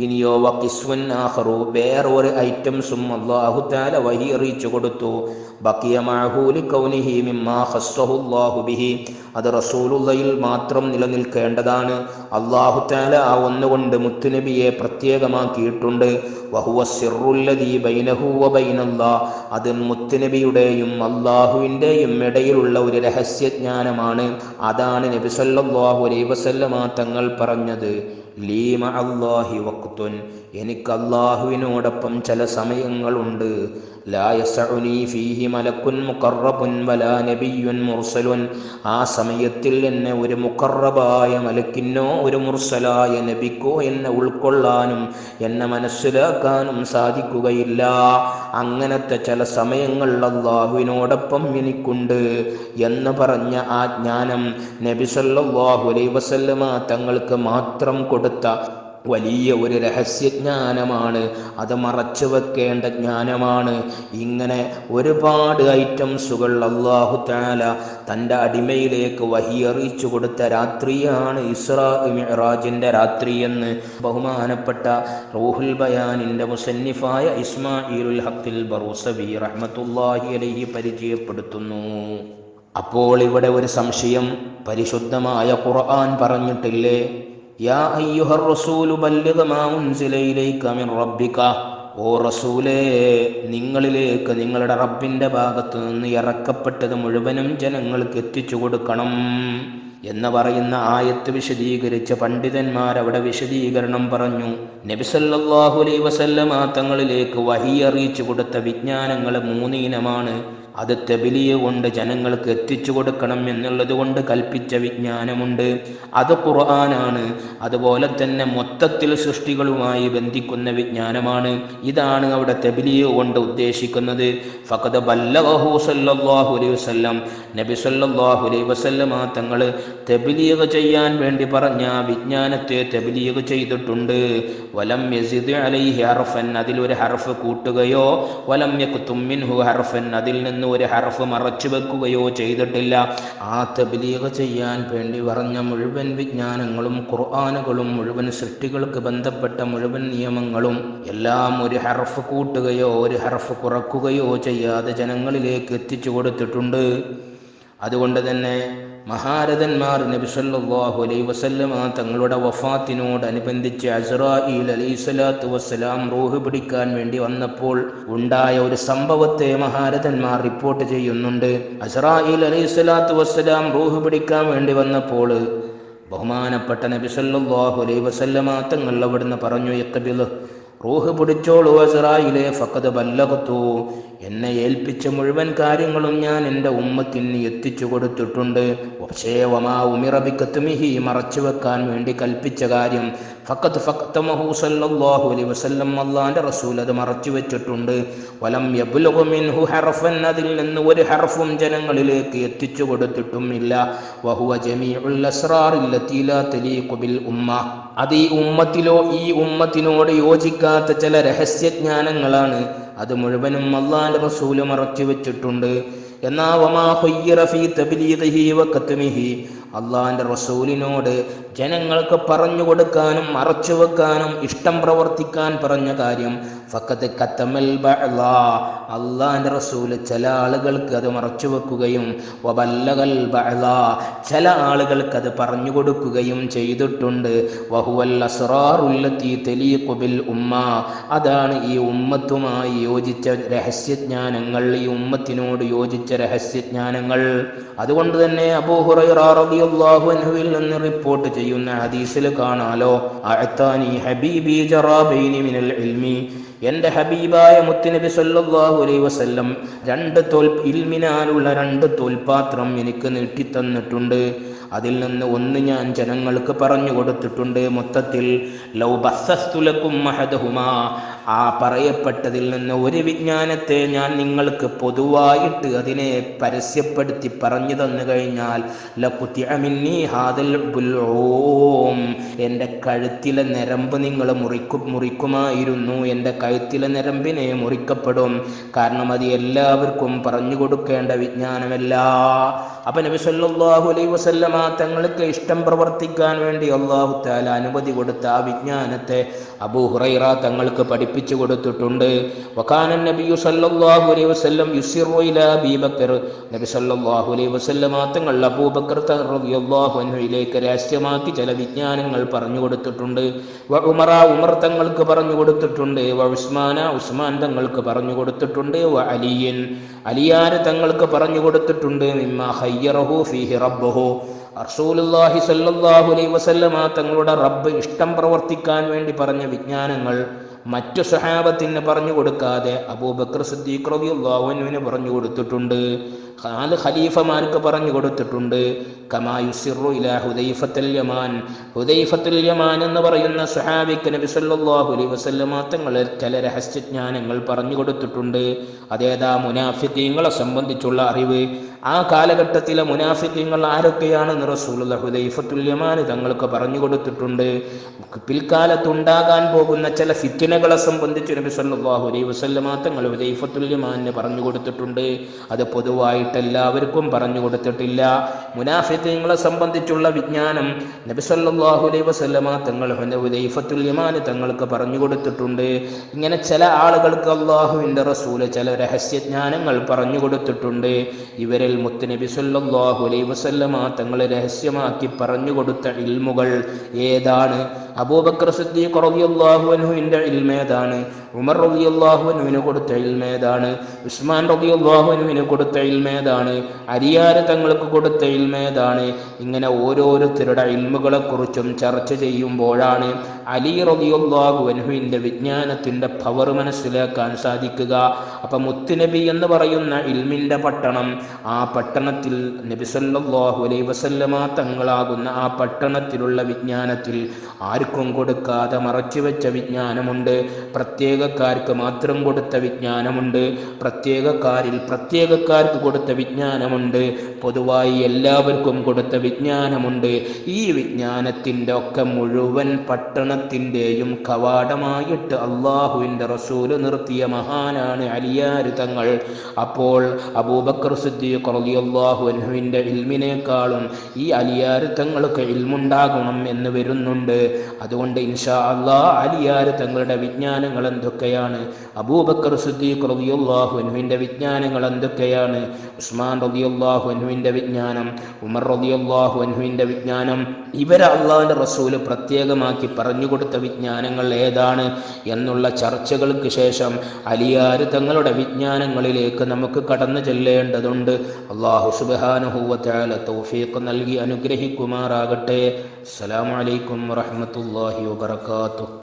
ഇനിയോ വഖിസ്മുൻ ആഖറു, വേറൊരു ഐറ്റംസും അല്ലാഹു തആല വഹി അറിയിച്ചു കൊടുത്തു. ബഖിയ മഅഹു ലികൗനിഹി മിമ്മാ ഖസ്സഹു അല്ലാഹു ബിഹി, അത് റസൂലുള്ളാഹിൽ മാത്രം നിലനിൽക്കേണ്ടതാണ്. അല്ലാഹു തആല ആ ഒന്നുകൊണ്ട് മുത്തുനബിയെ പ്രത്യേകമാക്കിയിട്ടുണ്ട്. വഹുവ സിർറുല്ലദീ ബൈനഹു വബൈനല്ലാഹ്, അത് മുത്തുനബിയുടെയും അല്ലാഹുവിൻ്റെയും ഇടയിലുള്ള ഒരു രഹസ്യജ്ഞാനമാണ്. അതാണ് നബി സല്ലല്ലാഹു അലൈഹി വസല്ലമ തങ്ങൾ പറഞ്ഞത്, ലീ മഅല്ലാഹി വഖ്തുൻ, എനിക്ക് അല്ലാഹുവിനോടൊപ്പം ചില സമയങ്ങളുണ്ട്. ലാ യസഉനി ഫീഹി മലക്കുൻ മുഖറബുൻ വലാ നബിയ്യുൻ മുർസലുൻ, ആ സമയത്തിൽ എന്നെ ഒരു മുഖറബായ മലക്കിനോ ഒരു മുർസലായ നബിക്കോ എന്നെ ഉൾക്കൊള്ളാനും എന്നെ മനസ്സിലാക്കാനും സാധിക്കുകയില്ല. അങ്ങനത്തെ ചില സമയങ്ങൾ അല്ലാഹുവിനോടൊപ്പം എനിക്കുണ്ട് എന്ന് പറഞ്ഞ ആ ജ്ഞാനം നബി സല്ലല്ലാഹു അലൈഹി വസല്ലമ തങ്ങൾക്ക് മാത്രം കൊടുത്ത വലിയ ഒരു രഹസ്യജ്ഞാനമാണ്. അത് മറച്ചു വെക്കേണ്ട ജ്ഞാനമാണ്. ഇങ്ങനെ ഒരുപാട് ഐറ്റംസുകൾ അല്ലാഹു തആല തൻ്റെ അടിമയിലേക്ക് വഹി അറിയിച്ചു കൊടുത്ത രാത്രിയാണ് ഇസ്രാ മിഅ്റാജിൻ്റെ രാത്രി എന്ന് ബഹുമാനപ്പെട്ട റൂഹുൽ ബയാനിൻ്റെ മുസന്നിഫായ ഇസ്മാഈലുൽ ഹഖിൽ ബറൂസവി റഹ്മത്തുള്ളാഹി അലൈഹി പരിചയപ്പെടുത്തുന്നു. അപ്പോൾ ഇവിടെ ഒരു സംശയം, പരിശുദ്ധമായ ഖുർആൻ പറഞ്ഞിട്ടില്ലേ, യാ അയ്യുഹർ റസൂലു ബല്ലിഗ് മാ ഉൻസില ഇലൈക മിൻ റബ്ബിക, ഓ റസൂലേ, നിങ്ങളിലേക്ക് നിങ്ങളുടെ റബ്ബിൻ്റെ ഭാഗത്തു നിന്ന് ഇറക്കപ്പെട്ടത് മുഴുവനും ജനങ്ങൾക്ക് എത്തിച്ചു കൊടുക്കണം എന്ന് പറയുന്ന ആയത്ത് വിശദീകരിച്ച പണ്ഡിതന്മാരവിടെ വിശദീകരണം പറഞ്ഞു. നബി സല്ലല്ലാഹു അലൈഹി വസല്ലമ തങ്ങളിലേക്ക് വഹി അറിയിച്ചു കൊടുത്ത വിജ്ഞാനങ്ങൾ 3 ഇനമാണ്. അത് തബ്ലീഗ് കൊണ്ട് ജനങ്ങൾക്ക് എത്തിച്ചു കൊടുക്കണം എന്നുള്ളത് കൊണ്ട് കൽപ്പിച്ച വിജ്ഞാനമുണ്ട്, അത് ഖുർആനാണ്. അതുപോലെ തന്നെ മൊത്തത്തിൽ സൃഷ്ടികളുമായി ബന്ധിക്കുന്ന വിജ്ഞാനമാണ്. ഇതാണ് അവിടെ തബ്ലീഗ് കൊണ്ട് ഉദ്ദേശിക്കുന്നത്. ഫഖദ് ബല്ലഗഹു സല്ലല്ലാഹു അലൈഹി വസല്ലം, നബി സല്ലല്ലാഹു അലൈഹി വസല്ലമ തങ്ങൾ തബ്ലീഗ് ചെയ്യാൻ വേണ്ടി പറഞ്ഞ വിജ്ഞാനത്തെ തബ്ലീഗ് ചെയ്തിട്ടുണ്ട്. വലം യസിദ് അലൈഹി ഹർഫൻ, അതിലൊരു ഹർഫ് കൂട്ടുകയോ വലം യക്തും മിൻഹു ഹർഫൻ, അതിൽ നിന്ന് ഒരു ഹർഫ് മറച്ചു വെക്കുകയോ ചെയ്തിട്ടില്ല. ആ തബ്ലീഗ് ചെയ്യാൻ വേണ്ടി പറഞ്ഞ മുഴുവൻ വിജ്ഞാനങ്ങളും ഖുർആനുകളും മുഴുവൻ സൃഷ്ടികൾക്ക് ബന്ധപ്പെട്ട മുഴുവൻ നിയമങ്ങളും എല്ലാം ഒരു ഹർഫ് കൂട്ടുകയോ ഒരു ഹർഫ് കുറക്കുകയോ ചെയ്യാതെ ജനങ്ങളിലേക്ക് എത്തിച്ചു കൊടുത്തിട്ടുണ്ട്. അതുകൊണ്ട് തന്നെ മഹാരഥന്മാർ നബി സല്ലല്ലാഹു അലൈഹി വസല്ലമ തങ്ങളുടെ വഫാത്തിനോടനുബന്ധിച്ച് അസ്റായീൽ അലൈഹിസ്സലാത്തു വസ്സലാം റൂഹ് പിടിക്കാൻ വേണ്ടി വന്നപ്പോൾ ഉണ്ടായ ഒരു സംഭവത്തെ മഹാരഥന്മാർ റിപ്പോർട്ട് ചെയ്യുന്നുണ്ട്. അസ്റായീൽ അലൈഹിസ്സലാത്തു വസ്സലാം റൂഹ് പിടിക്കാൻ വേണ്ടി വന്നപ്പോൾ ബഹുമാനപ്പെട്ട നബി സല്ലല്ലാഹു അലൈഹി വസല്ലമ തങ്ങൾ അവിടുന്ന് പറഞ്ഞു, യഖ്ബിൽ, റൂഹ് പിടിച്ചോളൂ അസ്റായീലേ, ഫഖദ് ബല്ലഗ്തു, എന്നെ ഏൽപ്പിച്ച മുഴുവൻ കാര്യങ്ങളും ഞാൻ എൻ്റെ ഉമ്മത്തിന് എത്തിച്ചു കൊടുത്തിട്ടുണ്ട്. പക്ഷേ വമാ ഉമിറ ബികത്മിഹി, മറച്ചു വെക്കാൻ വേണ്ടി കൽപ്പിച്ച കാര്യം, ഫഖദ് ഫഖതമഹു സല്ലല്ലാഹു അലൈഹി വസല്ലം, അല്ലാഹുവിൻ്റെ റസൂൽ അത് മറച്ചു വെച്ചിട്ടുണ്ട്. വലം യബ്ലുഗു മിൻഹു ഹർഫൻ, അതിൽ നിന്ന് ഒരു ഹർഫും ജനങ്ങളിലേക്ക് എത്തിച്ചു കൊടുത്തിട്ടും ഇല്ല. വഹുവ ജമീഉൽ അസ്റാർ അല്ലതി ലാ തലീഖു ബിൽ ഉമ്മ, അത് ഈ ഉമ്മത്തിലോ ഈ ഉമ്മത്തിനോട് യോജിക്കാത്ത ചില രഹസ്യജ്ഞാനങ്ങളാണ്. അത് മുഴുവനും അല്ലാഹുവിൻ്റെ റസൂൽ മറച്ചു വെച്ചിട്ടുണ്ട്. എന്നാ വമാ ഖുയ്യിറ ഫീ തബ്ലീഗിഹി വകത്മിഹി, അള്ളാഹിന്റെ റസൂലിനോട് ജനങ്ങൾക്ക് പറഞ്ഞു കൊടുക്കാനും മറച്ചു വെക്കാനും ഇഷ്ടം പ്രവർത്തിക്കാൻ പറഞ്ഞ കാര്യം ഫഖദ് കതമൽ ബഅള, അള്ളാഹിന്റെ റസൂൽ ചില ആളുകൾക്ക് അത് മറച്ചു വെക്കുകയും വബല്ലഗൽ ബഅള, ചില ആളുകൾക്ക് അത് പറഞ്ഞു കൊടുക്കുകയും ചെയ്തിട്ടുണ്ട്. വഹുവൽ അസ്റാറുല്ലതി തലീഖു ബിൽ ഉമ്മ, അതാണ് ഈ ഉമ്മത്തുമായി യോജിച്ച രഹസ്യജ്ഞാനങ്ങൾ, ഈ ഉമ്മത്തിനോട് യോജിച്ച രഹസ്യജ്ഞാനങ്ങൾ. അതുകൊണ്ട് തന്നെ അബൂ ഹുറൈറ റളിയല്ലാഹു അൻഹുവിൽ നിന്ന് റിപ്പോർട്ട് ചെയ്യുന്ന ഹദീസിൽ കാണാലോ, അഅതാനി ഹബീബി ജറാബൈനി മിനൽ ഇൽമി, എൻ്റെ ഹബീബായ മുത്തുനബി സല്ലല്ലാഹു അലൈഹി വസല്ലം ഇൽമിനാലുള്ള 2 തോൽപാത്രം എനിക്ക് നീട്ടിത്തന്നിട്ടുണ്ട്. അതിൽ നിന്ന് ഒന്ന് ഞാൻ ജനങ്ങൾക്ക് പറഞ്ഞു കൊടുത്തിട്ടുണ്ട്. മൊത്തത്തിൽ ലൗ ബസ്സസ്തു ലക്കും അഹദഹുമാ, ആ പറയപ്പെട്ടതിൽ നിന്ന് ഒരു വിജ്ഞാനത്തെ ഞാൻ നിങ്ങൾക്ക് പൊതുവായിട്ട് അതിനെ പരസ്യപ്പെടുത്തി പറഞ്ഞു തന്നു കഴിഞ്ഞാൽ ലഖുതിഅ മിന്നി ഹാദൽ ബുൽഊം, എൻ്റെ കഴുത്തിലെ നരമ്പ് നിങ്ങൾ മുറിക്കുമായിരുന്നു. എൻ്റെ കഴുത്തിലെ നരമ്പിനെ മുറിക്കപ്പെടും. കാരണം അത് എല്ലാവർക്കും പറഞ്ഞു കൊടുക്കേണ്ട വിജ്ഞാനമല്ല. അപ്പം നബി സല്ലല്ലാഹു അലൈഹി വസല്ലമ തങ്ങൾക്ക് ഇഷ്ടം പ്രവർത്തിക്കാൻ വേണ്ടി അല്ലാഹു തആല അനുമതി കൊടുത്ത ആ വിജ്ഞാനത്തെ അബൂ ഹുറൈറ തങ്ങൾക്ക് പഠിപ്പിച്ചു കൊടുത്തിട്ടുണ്ട്. വകാന നബിയു സല്ലല്ലാഹു അലൈഹി വസല്ലം യുസിറു ഇലാ അബീ ബക്കർ, നബി സല്ലല്ലാഹു അലൈഹി വസല്ലമ തങ്ങൾ അബൂബക്കർ റളിയല്ലാഹു അൻഹുവിലേക്ക് രഹസ്യമാക്കി ചില വിജ്ഞാനങ്ങൾ പറഞ്ഞു കൊടുത്തിട്ടുണ്ട്. ഉമർ തങ്ങൾക്ക് പറഞ്ഞു കൊടുത്തിട്ടുണ്ട്. ഉസ്മാൻ തങ്ങൾക്ക് പറഞ്ഞു കൊടുത്തിട്ടുണ്ട്. അലിയാർ തങ്ങൾക്ക് പറഞ്ഞു കൊടുത്തിട്ടുണ്ട്. മിമ്മാ ഖയ്യറഹു ഫീഹി റബ്ബുഹു, റസൂലുള്ളാഹി സ്വല്ലല്ലാഹു അലൈഹി വസല്ലമ തങ്ങളുടെ റബ്ബ് ഇഷ്ടം പ്രവർത്തിക്കാൻ വേണ്ടി പറഞ്ഞ വിജ്ഞാനങ്ങൾ മറ്റു സഹാബത്തിന് പറഞ്ഞു കൊടുക്കാതെ അബൂബക്കർ സിദ്ദീഖ് റളിയല്ലാഹു അൻഹുവിന് പറഞ്ഞു കൊടുത്തിട്ടുണ്ട്. ഖലീഫമാർക്ക് പറഞ്ഞു കൊടുത്തിട്ടുണ്ട്. കമാ യുസിറു ഇലാ ഹുദൈഫത്തുൽ യമാൻ, ഹുദൈഫത്തുൽ യമാൻ എന്ന് പറയുന്ന സഹാബിക്ക് നബി സല്ലല്ലാഹു അലൈഹി വസല്ലമ തങ്ങൾ ചില രഹസ്യജ്ഞാനങ്ങൾ പറഞ്ഞു കൊടുത്തിട്ടുണ്ട്. അതേതാ മുനാഫിഖീങ്ങളെ സംബന്ധിച്ചുള്ള അറിവ്. ആ കാലഘട്ടത്തിലെ മുനാഫിഖീങ്ങൾ ആരൊക്കെയാണെന്ന് റസൂലുള്ളാഹി ഹുദൈഫത്തുൽ യമാൻ തങ്ങൾക്ക് പറഞ്ഞു കൊടുത്തിട്ടുണ്ട്. പിൽക്കാലത്തുണ്ടാകാൻ പോകുന്ന ചില ഫിത്നകളെ സംബന്ധിച്ച് നബി സല്ലല്ലാഹു അലൈഹി വസല്ലമ തങ്ങൾ ഹുദൈഫത്തുൽ യമാനിന് പറഞ്ഞു കൊടുത്തിട്ടുണ്ട്. അത് പൊതുവായിട്ട് എല്ലാവർക്കും പറഞ്ഞു കൊടുത്തിട്ടില്ല. മുനാഫിഖീങ്ങളെ സംബന്ധിച്ചുള്ള വിജ്ഞാനം നബി സല്ലല്ലാഹു അലൈഹി വസല്ലമ തങ്ങൾ ഹുദൈഫത്തുൽ യമാൻ തങ്ങൾക്ക് പറഞ്ഞു കൊടുത്തിട്ടുണ്ട്. ഇങ്ങനെ ചില ആളുകൾക്ക് അല്ലാഹുവിൻ്റെ റസൂൽ ചില രഹസ്യജ്ഞാനങ്ങൾ പറഞ്ഞു കൊടുത്തിട്ടുണ്ട്. ഇവരിൽ മുത്തുനബി സല്ലല്ലാഹു അലൈഹി വസല്ലമ തങ്ങൾ രഹസ്യമാക്കി പറഞ്ഞു കൊടുത്ത ഇൽമുകൾ ഏതാണ്? അബൂബക്കർ സിദ്ദീഖ് റളിയല്ലാഹു അൻഹുവിൻ്റെ ഇൽമേതാണ്? ഉമർ റളിയല്ലാഹു അൻഹുവിന് കൊടുത്ത ഇൽമേതാണ്? ഉസ്മാൻ റളിയല്ലാഹു അൻഹുവിന് കൊടുത്ത ഇൽമേതാണ്? അലിയാർ തങ്ങൾക്ക് കൊടുത്ത ഇൽമേതാണ്? ഇങ്ങനെ ഓരോരുത്തരുടെ ഇൽമുകളെ കുറിച്ചും ചർച്ച ചെയ്യുമ്പോഴാണ് അലി റളിയല്ലാഹു അൻഹുവിൻ്റെ വിജ്ഞാനത്തിൻ്റെ പവർ മനസ്സിലാക്കാൻ സാധിക്കുക. അപ്പം മുത്തുനബി എന്ന് പറയുന്ന ഇൽമിൻ്റെ പട്ടണം, ആ പട്ടണത്തിൽ നബി സല്ലല്ലാഹു അലൈഹി വസല്ലമ തങ്ങളാകുന്ന ആ പട്ടണത്തിലുള്ള വിജ്ഞാനത്തിൽ ആർക്കും കൊടുക്കാതെ മറച്ചുവെച്ച വിജ്ഞാനമുണ്ട്. പ്രത്യേകക്കാർക്ക് മാത്രം കൊടുത്ത വിജ്ഞാനമുണ്ട്. പ്രത്യേകക്കാർക്ക് കൊടുത്ത വിജ്ഞാനമുണ്ട്. പൊതുവായി എല്ലാവർക്കും കൊടുത്ത വിജ്ഞാനമുണ്ട്. ഈ വിജ്ഞാനത്തിൻ്റെ ഒക്കെ മുഴുവൻ പട്ടണത്തിൻ്റെയും കവാടമായിട്ട് അള്ളാഹുവിൻ്റെ റസൂല് നിർത്തിയ മഹാനാണ് അലിയാർ തങ്ങൾ. അപ്പോൾ അബൂബക്കർ സിദ്ദീഖ് റളിയല്ലാഹു അൻഹുവിൻ്റെ ഇൽമിനേക്കാളും ഈ അലിയാർ തങ്ങൾക്ക് ഇൽമുണ്ടാകണം എന്ന് വരുന്നുണ്ട്. അതുകൊണ്ട് ഇൻഷാ അല്ലാഹ് അലിയാർ തങ്ങളുടെ വിജ്ഞാനങ്ങൾ എന്തൊക്കെയാണ്, അബൂബക്കർ സിദ്ദീഖ് റളിയല്ലാഹു അൻഹുവിൻ്റെ വിജ്ഞാനങ്ങൾ എന്തൊക്കെയാണ്, ഉസ്മാൻ റളിയല്ലാഹു അൻഹുവിൻ്റെ വിജ്ഞാനം, ഉമർ റളിയല്ലാഹു അൻഹുവിൻ്റെ വിജ്ഞാനം, ഇവരെ അള്ളാഹുവിൻ്റെ റസൂല് പ്രത്യേകമാക്കി പറഞ്ഞു കൊടുത്ത വിജ്ഞാനങ്ങൾ ഏതാണ് എന്നുള്ള ചർച്ചകൾക്ക് ശേഷം അലിയാർ തങ്ങളുടെ വിജ്ഞാനങ്ങളിലേക്ക് നമുക്ക് കടന്നു ചെല്ലേണ്ടതുണ്ട്. അല്ലാഹു സുബ്ഹാനഹു വ തആല തൗഫീഖ് നൽകി അനുഗ്രഹിക്കുമാറാകട്ടെ. അസ്സലാമു അലൈക്കും വറഹ്മത്തുള്ളാഹി വബറകാതുഹു.